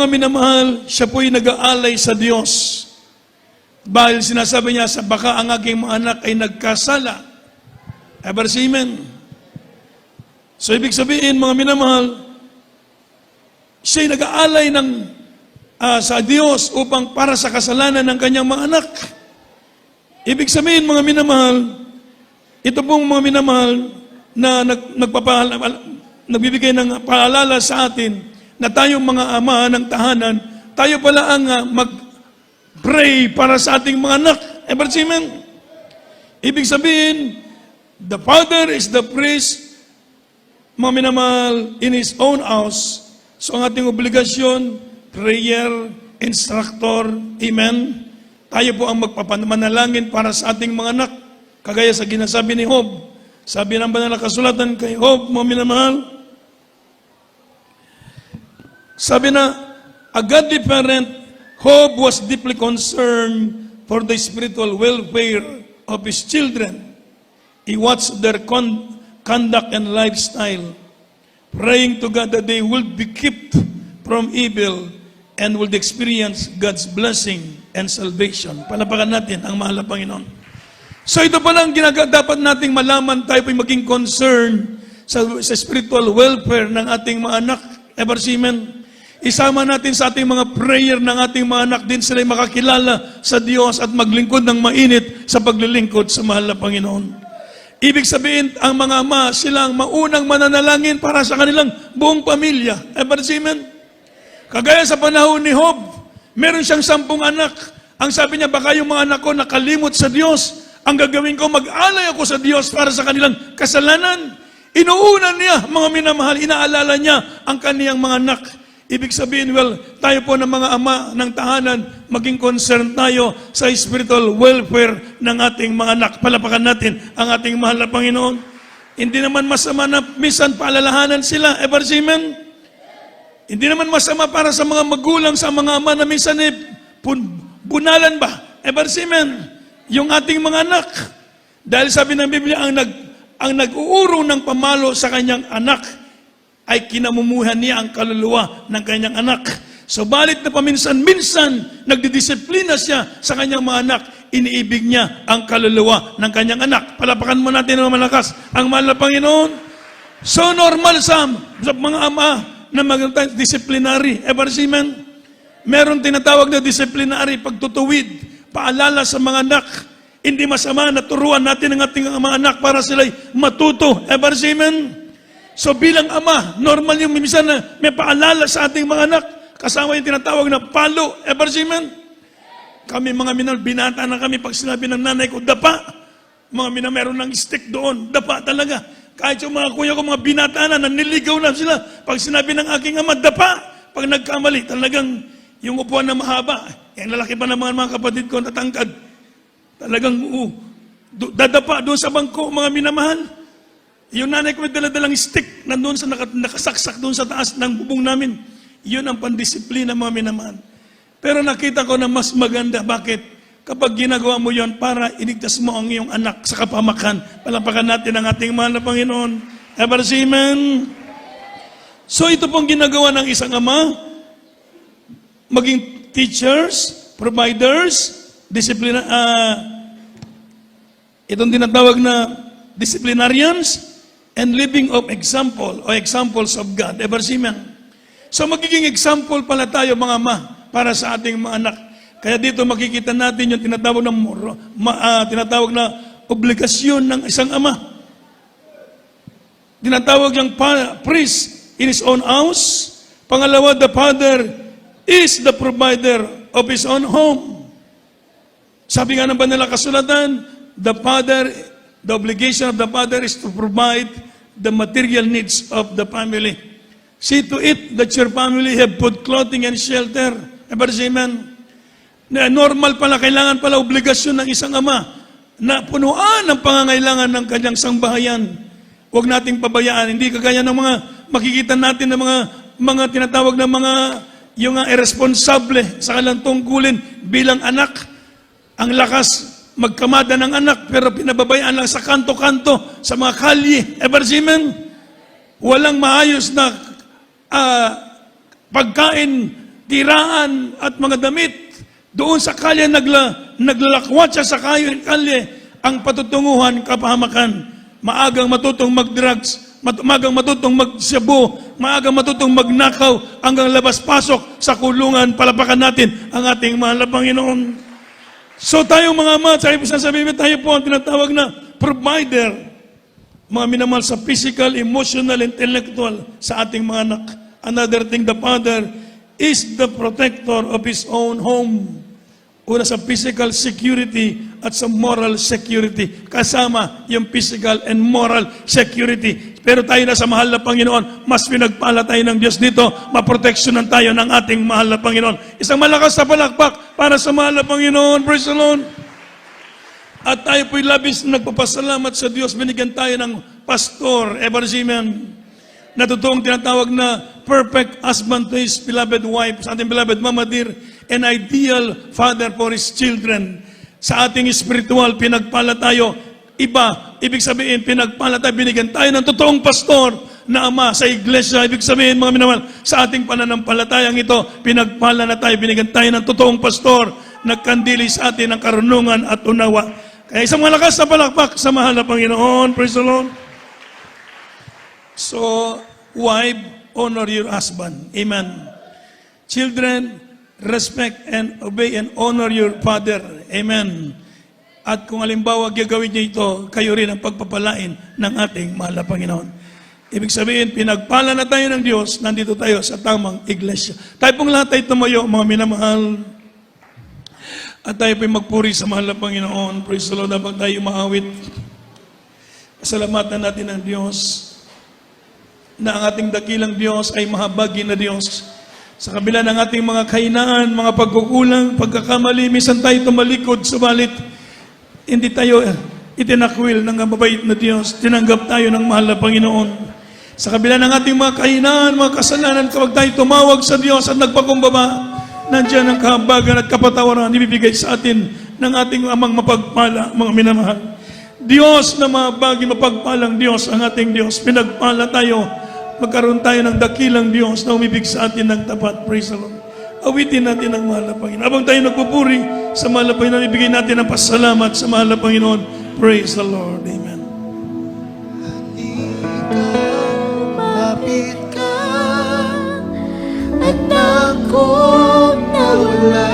minamahal, siya po'y nag-aalay sa Diyos. Dahil sinasabi niya, sa baka ang aking mga anak ay nagkasala. Ever say amen? So ibig sabihin, mga minamahal, siya'y nag-aalay sa Diyos upang para sa kasalanan ng kanyang mga anak. Ibig sabihin, mga minamahal, ito pong mga minamahal na nagbibigay ng paalala sa atin na tayong mga ama ng tahanan, tayo pala ang mag-pray para sa ating mga anak. Ever say amen? Ibig sabihin, the father is the priest, mga minamahal, in his own house. So ang ating obligasyon, prayer, instructor, amen. Tayo po ang magpapamanalangin para sa ating mga anak. Kagaya sa ginasabi ni Job. Sabi ng banal na kasulatan kay Job, mga minamahal, sabi na, a godly parent, Job was deeply concerned for the spiritual welfare of his children. He watched their conduct and lifestyle, praying to God that they will be kept from evil and will experience God's blessing and salvation. Palapakan natin ang mahal na Panginoon. So ito pala ang dapat nating malaman, tayo po'y maging concerned sa spiritual welfare ng ating mga anak. Ever seamen? Isama natin sa ating mga prayer ng ating mga anak din sila makakilala sa Diyos at maglingkod ng mainit sa paglilingkod sa mahal na Panginoon. Ibig sabihin, ang mga ama, sila ang maunang mananalangin para sa kanilang buong pamilya. Ever seamen? Kagaya sa panahon ni Job, meron siyang 10 anak. Ang sabi niya, baka yung mga anak ko nakalimot sa Diyos. Ang gagawin ko, mag-alay ako sa Diyos para sa kanilang kasalanan. Inuunan niya, mga minamahal, inaalala niya ang kaniyang mga anak. Ibig sabihin, tayo po ng mga ama ng tahanan, maging concern tayo sa spiritual welfare ng ating mga anak. Palapakan natin ang ating mahal na Panginoon. Hindi naman masama na minsan paalalahanan sila. Ever seamen? Hindi naman masama para sa mga magulang, sa mga ama na minsan bunalan ba? Ever seamen? Yung ating mga anak. Dahil sabi ng Biblia, ang nag-uurong ng pamalo sa kanyang anak ay kinamumuhan niya ang kaluluwa ng kanyang anak. So balit na paminsan-minsan, nagdidisiplina siya sa kanyang mga anak, iniibig niya ang kaluluwa ng kanyang anak. Palapakan mo natin ng malakas ang mahal na Panginoon. So normal sa mga ama na magandang disciplinary. Ever seamen? Meron tinatawag na disciplinary, pagtutuwid, paalala sa mga anak. Hindi masama na turuan natin ang ating mga anak para sila'y matuto. Ever seamen? So bilang ama, normal yung minsan na may paalala sa ating mga anak. Kasama yung tinatawag na palo. Ever seamen? Kami mga binata na kami pag sinabi ng nanay ko, dapa. Mga meron ng stick doon. Dapa talaga. Kahit yung mga kuya ko, mga binata na, naniligaw na sila. Pag sinabi ng aking ama, dapa. Pag nagkamali, talagang yung upuan na mahaba. Yung lalaki pa ng mga kapatid ko natangkad. Talagang dadapa doon sa bangko, mga minamahal. Yung nanay ko may daladalang stick nandun sa nakasaksak doon sa taas ng bubong namin. Yun ang pandisiplina, mga minamahal. Pero nakita ko na mas maganda. Bakit? Kapag ginagawa mo yon para iligtas mo ang iyong anak sa kapamakan. Palapakan natin ang ating mahal na Panginoon. Ever seamen? So ito pong ginagawa ng isang ama, maging teachers, providers, itong tinatawag na disciplinarians, and living of example o examples of God. Ever seamen? So magiging example pala tayo mga ama para sa ating mga anak. Kaya dito makikita natin yung tinatawag na obligasyon ng isang ama. Tinatawag yung priest in his own house. Pangalawa, the father is the provider of his own home. Sabi nga ng banal na kasulatan, the obligation of the father is to provide the material needs of the family. See to it that your family have food, clothing, and shelter. Ever seamen? Normal pala, kailangan pala obligasyon ng isang ama na punuan ang pangangailangan ng kanyang sangbahayan. Huwag nating pabayaan. Hindi kagaya ng mga makikita natin ng mga tinatawag na yung irresponsable sa kanilang tungkulin bilang anak. Ang lakas magkamada ng anak, pero pinababayaan lang sa kanto-kanto, sa mga kalye. Ever seamen? Walang maayos na pagkain, tiraan, at mga damit. Doon sa kalye, naglalakwat siya sa kalye, ang patutunguhan, kapahamakan. Maagang matutong mag-drugs, maagang matutong mag-shabu, maagang matutong magnakaw, hanggang labas-pasok sa kulungan. Palapakan natin ang ating mahal na Panginoon. So tayong mga ama, sasabihin tayo po ang tinatawag na provider, mga minamahal sa physical, emotional, intellectual sa ating mga anak. Another thing, the father is the protector of his own home. Una sa physical security at sa moral security. Kasama yung physical and moral security. Pero tayo na sa mahal na Panginoon, mas pinagpala tayo ng Diyos dito, maproteksyonan tayo ng ating mahal na Panginoon. Isang malakas na palakpak para sa mahal na Panginoon. Praise the Lord. At tayo po'y labis na nagpapasalamat sa Diyos. Binigyan tayo ng pastor, Ever seamen, na totoong tinatawag na perfect husband to his beloved wife, sa ating beloved Mama Dear, an ideal father for his children. Sa ating spiritual, pinagpala tayo. Ibig sabihin, pinagpala tayo, binigyan tayo ng totoong pastor na ama sa iglesia. Ibig sabihin, mga minamahal, sa ating pananampalatayang ito, pinagpala na tayo, binigyan tayo ng totoong pastor, nagkandili sa atin ng karunungan at unawa. Kaya isang malakas na palakpak sa mahal na Panginoon. Praise the Lord. So, wife, honor your husband. Amen. Children, respect and obey and honor your father. Amen. At kung halimbawa gagawin niyo ito, kayo rin ang pagpapalain ng ating mahal na Panginoon. Ibig sabihin, pinagpala na tayo ng Diyos, nandito tayo sa tamang iglesia. Tayo pong lahat ay tumayo, mga minamahal. At tayo po'y magpuri sa mahal na Panginoon. Praise the Lord, habang tayo umaawit. Pasalamatan natin ang Diyos na ang ating dakilang Diyos ay mahabagi na Diyos. Sa kabila ng ating mga kahinaan, mga pagkukulang, pagkakamali, minsan tayo tumalikod, subalit hindi tayo itinakwil ng mabait na Diyos. Tinanggap tayo ng mahal na Panginoon. Sa kabila ng ating mga kahinaan, mga kasalanan, kapag tayo tumawag sa Diyos at nagpakumbaba, nandiyan ang kahabagan at kapatawaran ibibigay sa atin ng ating amang mapagpala, mga minamahal. Diyos na mahabagi, mapagpalang Diyos, ang ating Diyos. Pinagpala tayo, magkaroon tayo ng dakilang Diyos na umibig sa atin ng tapat. Praise the Lord. Awitin natin ang mahal na Panginoon. Habang tayo nagpupuri sa mahal na Panginoon, ibigay natin ang pasalamat sa mahal na Panginoon. Praise the Lord. Amen. Lumapit ka at akong nawala.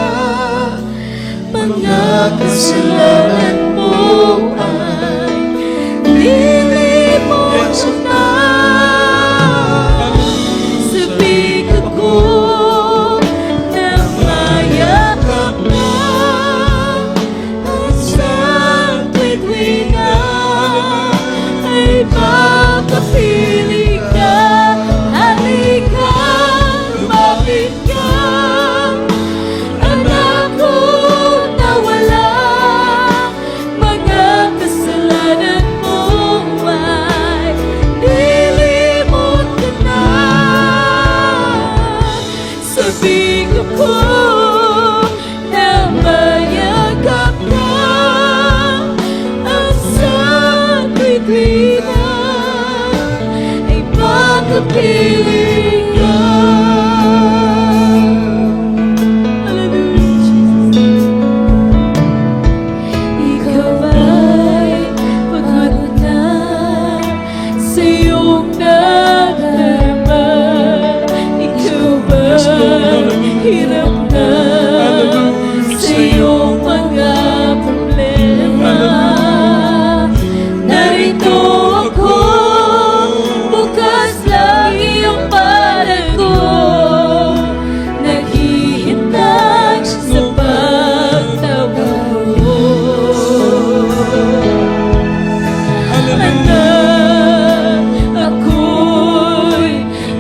Mga kasalanan mo ay nilimot ko na. Sabik ako na mayakap na at sa tuwing-tuwinga ay makapili ka. Halika, lumapit ka. Anak ko nawala, mga kasalanan mo ay nilimot ka na. Sabik ako na mayakap ka at sa tuwing-tuwinga ay makapili ka. Ikaw ay pagod na sa iyong nadarama. Ikaw ay hirap na sa iyong mga problema. Narito ako, bukas lang iyong parang ko. Naghihintay sa pagtawag mo. Anak, ako'y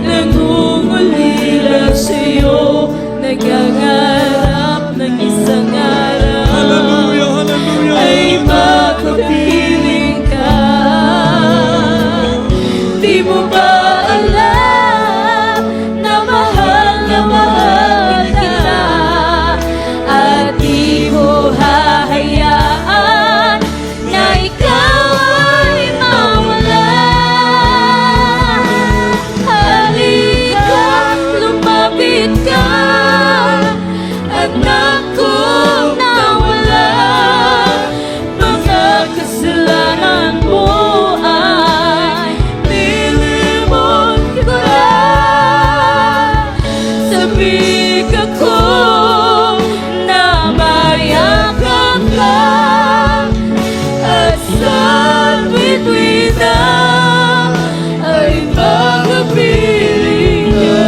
nangungulila sa'yo, nagangarap ng isang araw Hallelujah, hallelujah. ay makapiling ka. Di mo ba alam na mahal kita at di mo hahayaan na ikaw ay mawala? Halika, lumapit ka. Anak ko nawala, mga kasalanan mo ay nilimot ko na. Sabik ako na mayakap ka at sa tuwing-tuwinga ay makapili ka.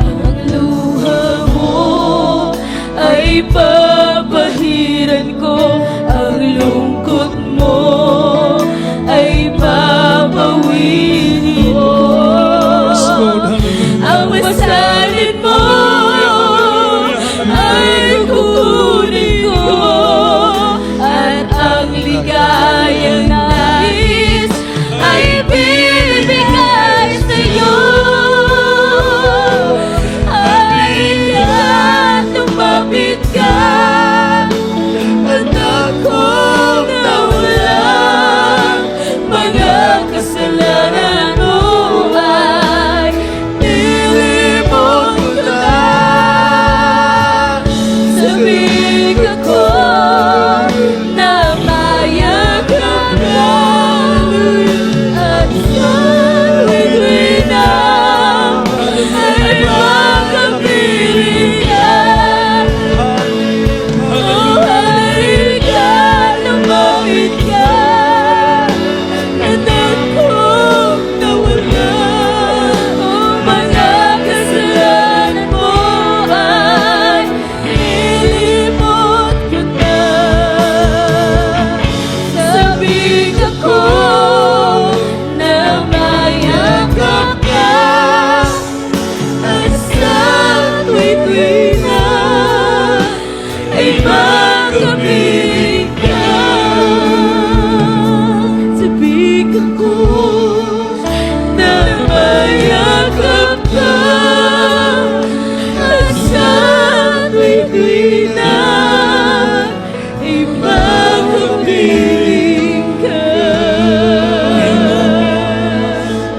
Ang luha mo ay papahiran ko, ang lungkot mo ay babawin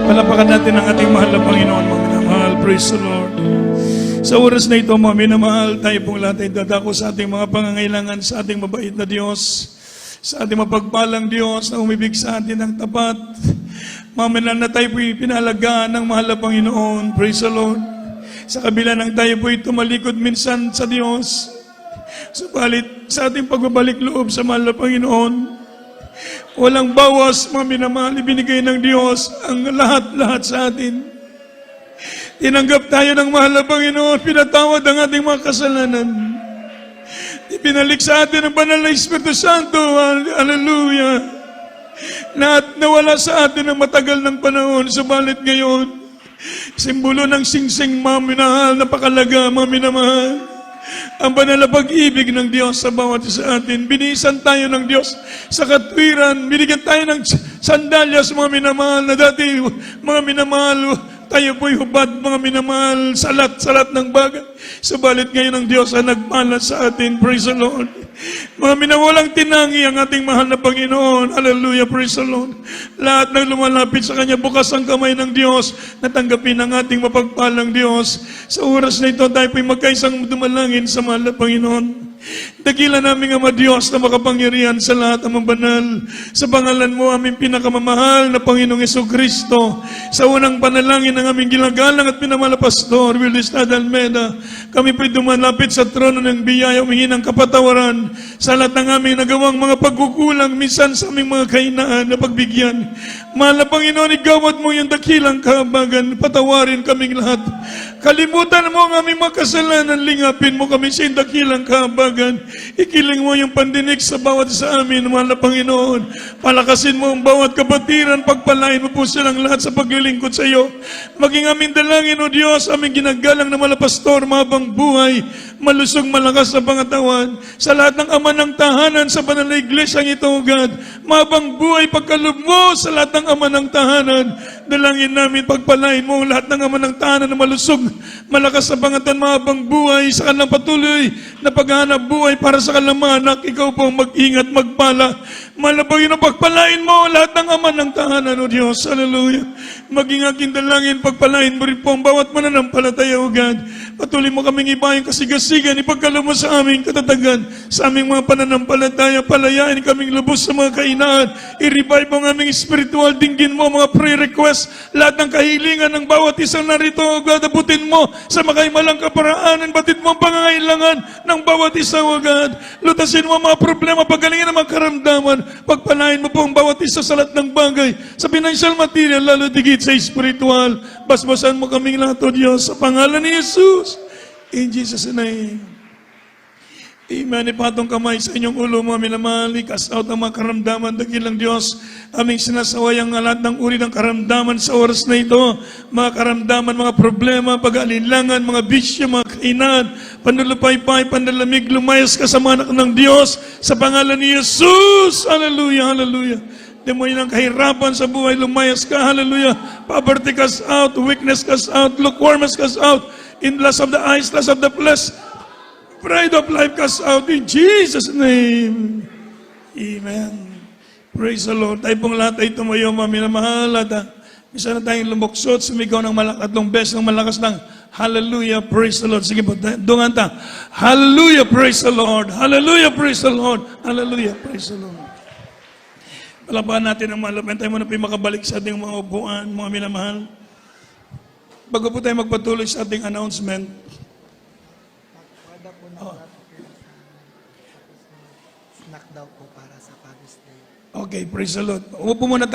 Palapakan natin ang ating mahal na Panginoon, mga minamahal. Praise the Lord. Sa oras na ito, mga minamahal, tayo pong lahat ay dadako sa ating mga pangangailangan sa ating mabait na Diyos, sa ating mapagpalang Diyos na umibig sa atin ng tapat. Mga minamahal na tayo po'y pinalagaan ng mahal na Panginoon. Praise the Lord. Sa kabila ng tayo po'y tumalikod minsan sa Diyos, subalit sa ating pagbabalik loob sa mahal na Panginoon, walang bawas, mga minamahal, ibinigay ng Diyos ang lahat-lahat sa atin. Tinanggap tayo ng mahal na Panginoon, pinatawad ang ating mga kasalanan. Ibinalik sa atin ang banal na Espiritu Santo, hallelujah. Nawala sa atin ang matagal ng panahon, subalit ngayon, simbolo ng singsing, mga minahal, napakalaga, mga minamahal. Ang banal na pag-ibig ng Diyos sa bawat isa atin. Binisan tayo ng Diyos sa katwiran. Binigyan tayo ng sandalyas, mga minamahal, na dati, mga minamahal, tayo po'y hubad, mga minamahal, salat ng bagay. Subalit ngayon ang Diyos ang nagpala sa atin. Praise the Lord. Mga minawalang tinangi ang ating mahal na Panginoon. Hallelujah, praise the Lord. Lahat ng lumalapit sa Kanya, bukas ang kamay ng Diyos, natanggapin ang ating mapagpalang Diyos. Sa oras na ito, tayo po'y magkaisang dumalangin sa mahal na Panginoon. Dakila namin Ama Diyos na makapangyarihan sa lahat ng mga banal. Sa pangalan mo, aming pinakamamahal na Panginoong Jesucristo. Sa unang panalangin ng aming ginagalang at pinamahal na Pastor Willis Almeida, kami po'y dumalapit sa trono ng biyaya, humingi ng kapatawaran sa lahat ng aming nagawang mga pagkukulang, minsan sa aming mga kahinaan na pagbigyan. Mahal na Panginoon, igawad mo yung dakilang kahabagan, patawarin kaming lahat. Kalimutan mo ang aming mga kasalanan, lingapin mo kami sa dakilang kahabagan. Ikiling mo yung pandinig sa bawat sa amin, mahal na Panginoon. Palakasin mo ang bawat kapatiran, pagpalain mo po silang lahat sa paglilingkod sa iyo. Maging aming dalangin, O Diyos, aming ginagalang na malapastor, mabang buhay, malusog, malakas sa pangatawan, sa lahat ng ama ng tahanan, sa banal na iglesia ang ito, O God, mabang buhay, pagkalob mo sa lahat ng ama ng tahanan. Dalangin namin, pagpalain mo ang lahat ng ama ng tahanan na malusog, malakas sa pangatawan, mabang buhay, sa kanilang patuloy na paghahanap buhay para sa kanilang mga anak. Ikaw po mag-ingat, magpala. Mahal na Panginoon, pagpalain mo lahat ng ama ng tahanan, O Diyos. Hallelujah. Maging aking dalangin, pagpalain mo rin po ang bawat mananampalataya, O God. Patuloy mo kaming iba yung kasigasigan, ipagkalo mo sa aming katatagan, sa aming mga pananampalataya, palayain kaming lubos sa mga kainaan, i-revive ang aming spiritual, dinggin mo mga prayer request, lahat ng kahilingan ng bawat isang narito, O God, abutin mo sa makaimalang kaparaanan, batid mo ang pangangailangan ng bawat isa, O God. Lutasin mo ang mga problema, pagalingan ang mga karamdaman, pagpalain mo po ang bawat isa sa lahat ng bagay, sa financial material, lalo digit sa spiritual. Basbasan mo kaming lahat, O Diyos, sa pangalan ni Jesus. In Jesus' name. Amen. Ipatong kamay sa inyong ulo, mga minamahal. Cast out ang mga karamdaman. Dakilang Diyos, aming sinasawayang lahat ng uri ng karamdaman sa oras na ito. Mga karamdaman, mga problema, pag-alinlangan, mga bisyo, mga kainaan, panulupay-pay, pandalamig, lumayas ka sa mga anak ng Diyos sa pangalan ni Jesus. Hallelujah, hallelujah. Demonyo ng kahirapan sa buhay, lumayas ka, hallelujah. Poverty cast out, weakness cast out, lukewarmness cast out, in lust of the eyes, lust of the flesh, pride of life cast out in Jesus' name. Amen. Praise the Lord. Tayo pong lahat ay tumayo, mga minamahal, at isa na tayong lumoksot, sumigaw ng tatlong beses ng malakas ng hallelujah, praise the Lord. Sige po, dungan ta. Hallelujah, praise the Lord. Hallelujah, praise the Lord. Hallelujah, praise the Lord. Palabahan natin ang malaman. Tayo muna po makabalik sa ating mga upuan, mga minamahal. Bago po tayo magpatuloy sa ating announcement, snack daw po para sa Father's Day. okay, praise the Lord. Umupo muna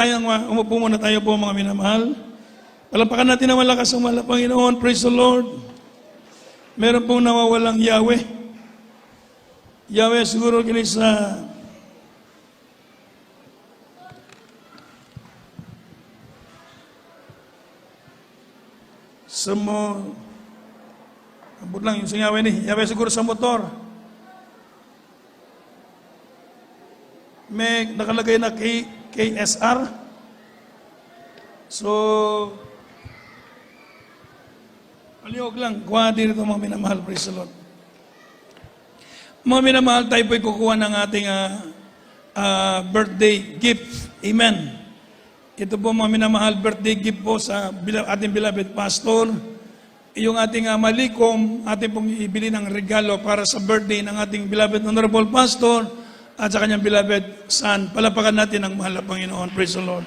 tayo po, mga minamahal. Palapakan natin ang malakas ang mahal na Panginoon. Praise the Lord. Meron pong nawawalang Yahweh. Yahweh siguro kini sa mo, abot lang yung sa Yahweh ni. Yahweh siguro sa motor. May nakalagay na KSR. So, paliwag lang. Kuha din ito, mga minamahal. Praise the Lord. Mga minamahal, tayo po'y kukuha ng ating birthday gift. Amen. ito po mga minamahal, birthday gift po sa ating beloved pastor. Yung ating malikom, ating pong ibili ng regalo para sa birthday ng ating beloved honorable pastor at sa kanyang beloved son. Palapakan natin ang mahal na Panginoon. Praise the Lord.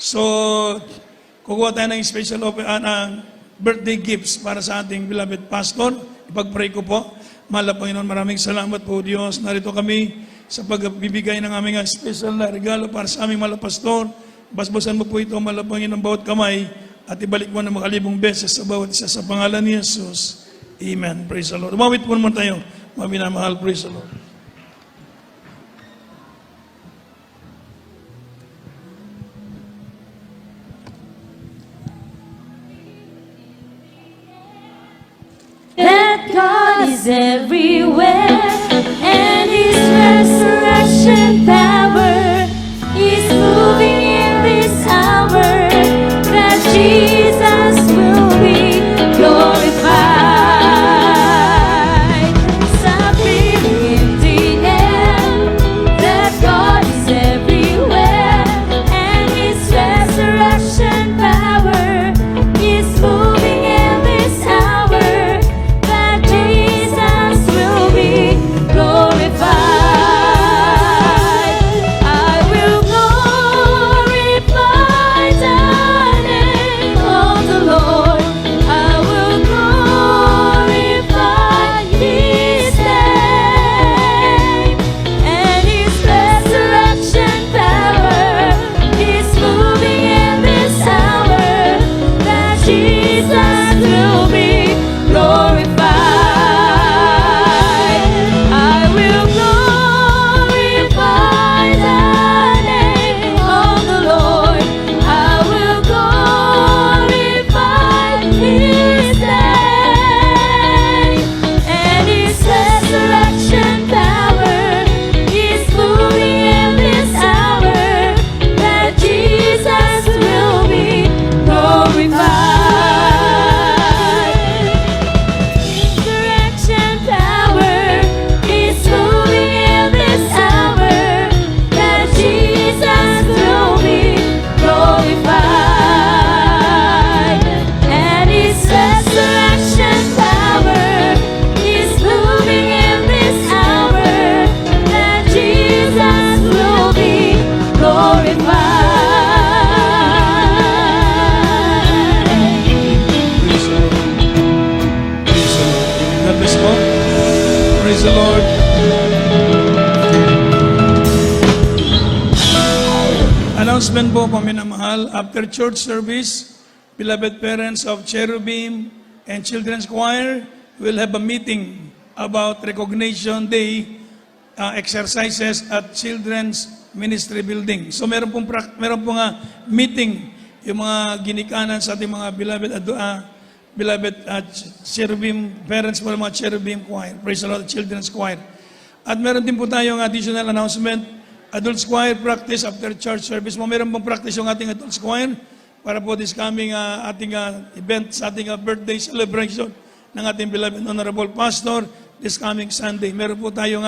So, kukuha tayo ng special birthday gifts para sa ating beloved pastor. Ipag-pray ko po. Mahal na Panginoon, maraming salamat po Diyos. Narito kami sa pagbibigay ng aming special na regalo para sa aming mahal na pastor. Basbasan mo po ito, mahal na Panginoon, bawat kamay at ibalik mo na makalibong beses sa bawat isa sa pangalan ni Jesus. Amen. Praise the Lord. Umawit po naman tayo. Mga minamahal, praise the Lord. That God is everywhere, and His resurrection power is moving in this hour. That Jesus will be glorified. Something in the air. That God is everywhere, and His resurrection power is moving in this hour. That Jesus will be glorified. I will glorify the name of the Lord. I will glorify His name, and His resurrection power is moving in this hour. That Jesus will be glorified. I will glorify the name of the Lord. I will glorify His name, and His resurrection power is moving in this hour. That Jesus will be glorified. Resurrection power is moving in this hour. That Jesus will be glorified, and His resurrection power is moving in this hour. That Jesus will be glorified. Praise the Lord. Praise the Lord. God bless po. Praise the Lord. Announcement po, paminamahal. After church service, beloved parents of Cherubim and Children's Choir will have a meeting about Recognition Day exercises at Children's Ministry Building. So meron pong meeting yung mga ginikanan sa ating mga beloved Cherubim parents for mga Cherubim Choir. Praise the Lord, Children's Choir. At meron din po tayong additional announcement. Adults Choir practice after church service. Meron pong practice yung ating Adults Choir para po this coming ating event sa ating birthday celebration ng ating beloved Honorable Pastor this coming Sunday. Meron po tayong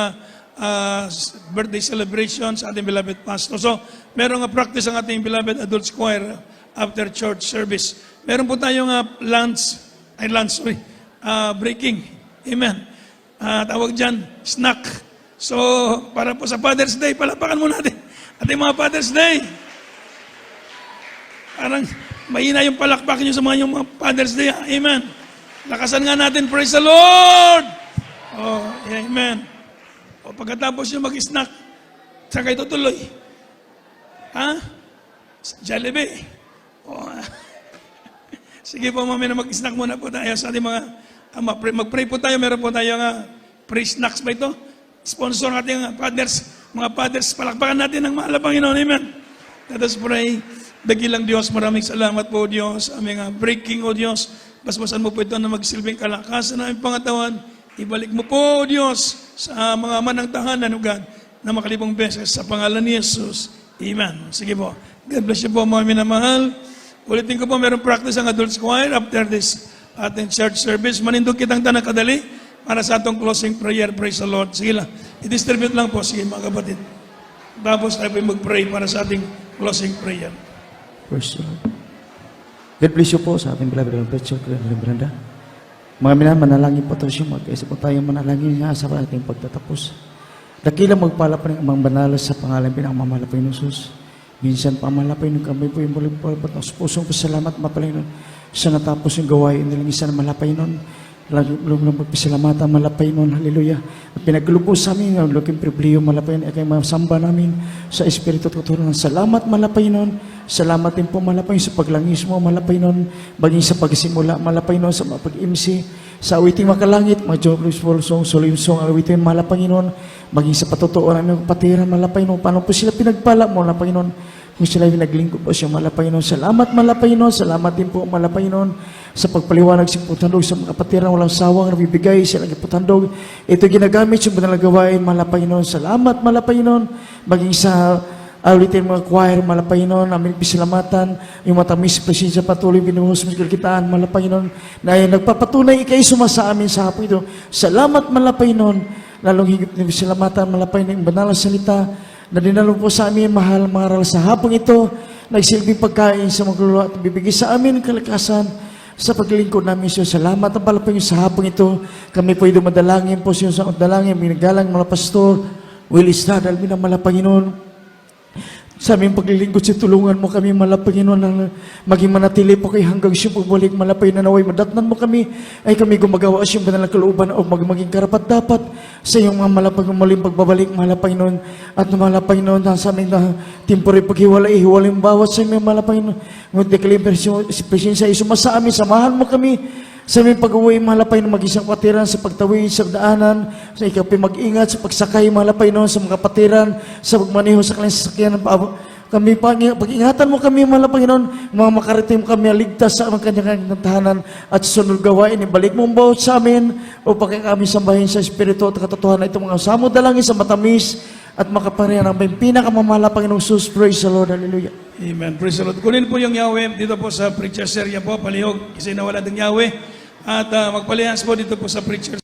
birthday celebration sa ating beloved Pastor. So, meron practice ang ating beloved Adults Choir after church service. Meron po tayong breaking. Amen. Tawag dyan, snack. So, para po sa Father's Day, palapakan mo natin ating mga Father's Day. Parang mahina yung palakpak nyo sa mga Father's Day. Amen. Lakasan nga natin, praise the Lord! Oh, amen. O pagkatapos nyo mag-snack, saka ito tuloy. Jollibee. Oh, sige po, mamaya na mag-snack muna po tayo sa ating mga mag-pray po tayo. Meron po tayo pre-snacks ba ito? Sponsor natin mga fathers, palakpakan natin ang mahal na Panginoon. Amen. Let us pray. Dakilang Diyos, maraming salamat po Diyos. Aming breaking o Diyos, basbasan mo po ito na magsilbing kalakasan ng aming pangatawan. Ibalik mo po Diyos sa mga manang tahanan, O God, na makalibong beses sa pangalan ni Jesus. Amen. Sige po. God bless you po mga minamahal. Ulitin ko po, meron practice ang Adults Choir after this ating church service. Manindog kitang tanang kadali para sa atong closing prayer. Praise the Lord. Sige lang. I-distribute lang po. Sige mga kapatid. Tapos tayo po mag-pray para sa ating closing prayer. Praise the Lord. God bless you po sa ating beloved Preacher Brenda. Mga minamahal, manalangin po tayo siya. Mag-isa po tayo manalangin niya sa ating pagtatapos. Dakilang magpala pa ng amang banal sa pangalan pinang mamala pa ng Jesus. Minsan pamala pa ng kami po yung muling po at pusong pasalamat mapalay nun. Sa natapos yung gawain nilang isa na malapay nun. Laging magpasalamatan malapay nun. Hallelujah. At pinaglubos sa amin ang laking pribliyo malapay nun. Kaya masamba namin sa Espiritu at Katurunan. Salamat malapay nun. Salamat din po malapay sa paglangis mo malapay nun. Baging sa pagsimula malapay nun sa pag-imsi. Sa awiting makalangit, mga jobless song, solim song, awitin malapay nun. Baging sa patutuoan ng patiran malapay nun. Paano po sila pinagpala mo malapay nun? Kung sila naglingkod po siya malapay nun. Salamat malapay nun. Salamat din po malapay nun sa pagpaliwanag sa putandog sa mga kapatiran walang sawang nabibigay silang putandog. Ito ginagamit yung banal gawain malapay nun. Salamat malapay nun. Maging sa ulitin mga choir malapay nun. Aming pisalamatan yung matamis presensya patuloy binuhos mo kitaan malapay nun. Na nagpapatunay ikay sumasa amin sa hapon ito. Salamat malapay nun. Lalong higit na pisalamatan malapay ng banal na salita na dinalo po sa amin mahal maral sa hapong ito. Nagsilbing pagkain sa magluluwa at bibigay sa amin kalakasan sa paglingkod namin siya. Salamat ang palapay sa hapong ito. Kami po ay dumadalangin po siya sa dalangin. Minagalang mga pastor, Willis na, dahil minamalapanginoon. Sa aming paglilingkod siya, tulungan mo kami malapanginoon na maging manatili po kayo hanggang siya pagbalik malapay na naway. Madatnan mo kami, ay kami gumagawa siyang banal na kalooban o maging karapat dapat sa iyong mga malapang muling pagbabalik malapanginoon at malapanginoon sa aming na temporary paghiwalay, hiwalay bawat sa aming malapanginoon. Ngunit dekaliber si presensya ay sumasa amin, samahan mo kami sa aming pag-uwi malapay na mag-isang patiran sa pagtawid sa daanan, sa ikaw mag-ingat sa pagsakay malapay noon sa mga patiran, sa pagmaneho sa kanilang sasakyan. Kami pag-ingatan mo kami malapay noon, mga makarating mo kami aligtas sa aming kanyang tahanan at sunod gawain, ibalik mo ang bawat sa amin upang kami sambahin sa Espiritu at katotohanan itong mga samo dalangin sa matamis at makaparehan ang pinakamamahal Panginoong Jesus. Praise the Lord. Hallelujah. Amen. Praise the Lord. Kunin po yung Yahweh dito po sa preacher's area po, palihog, kasi nawala ng Yahweh. At magpalihas po dito po sa preacher's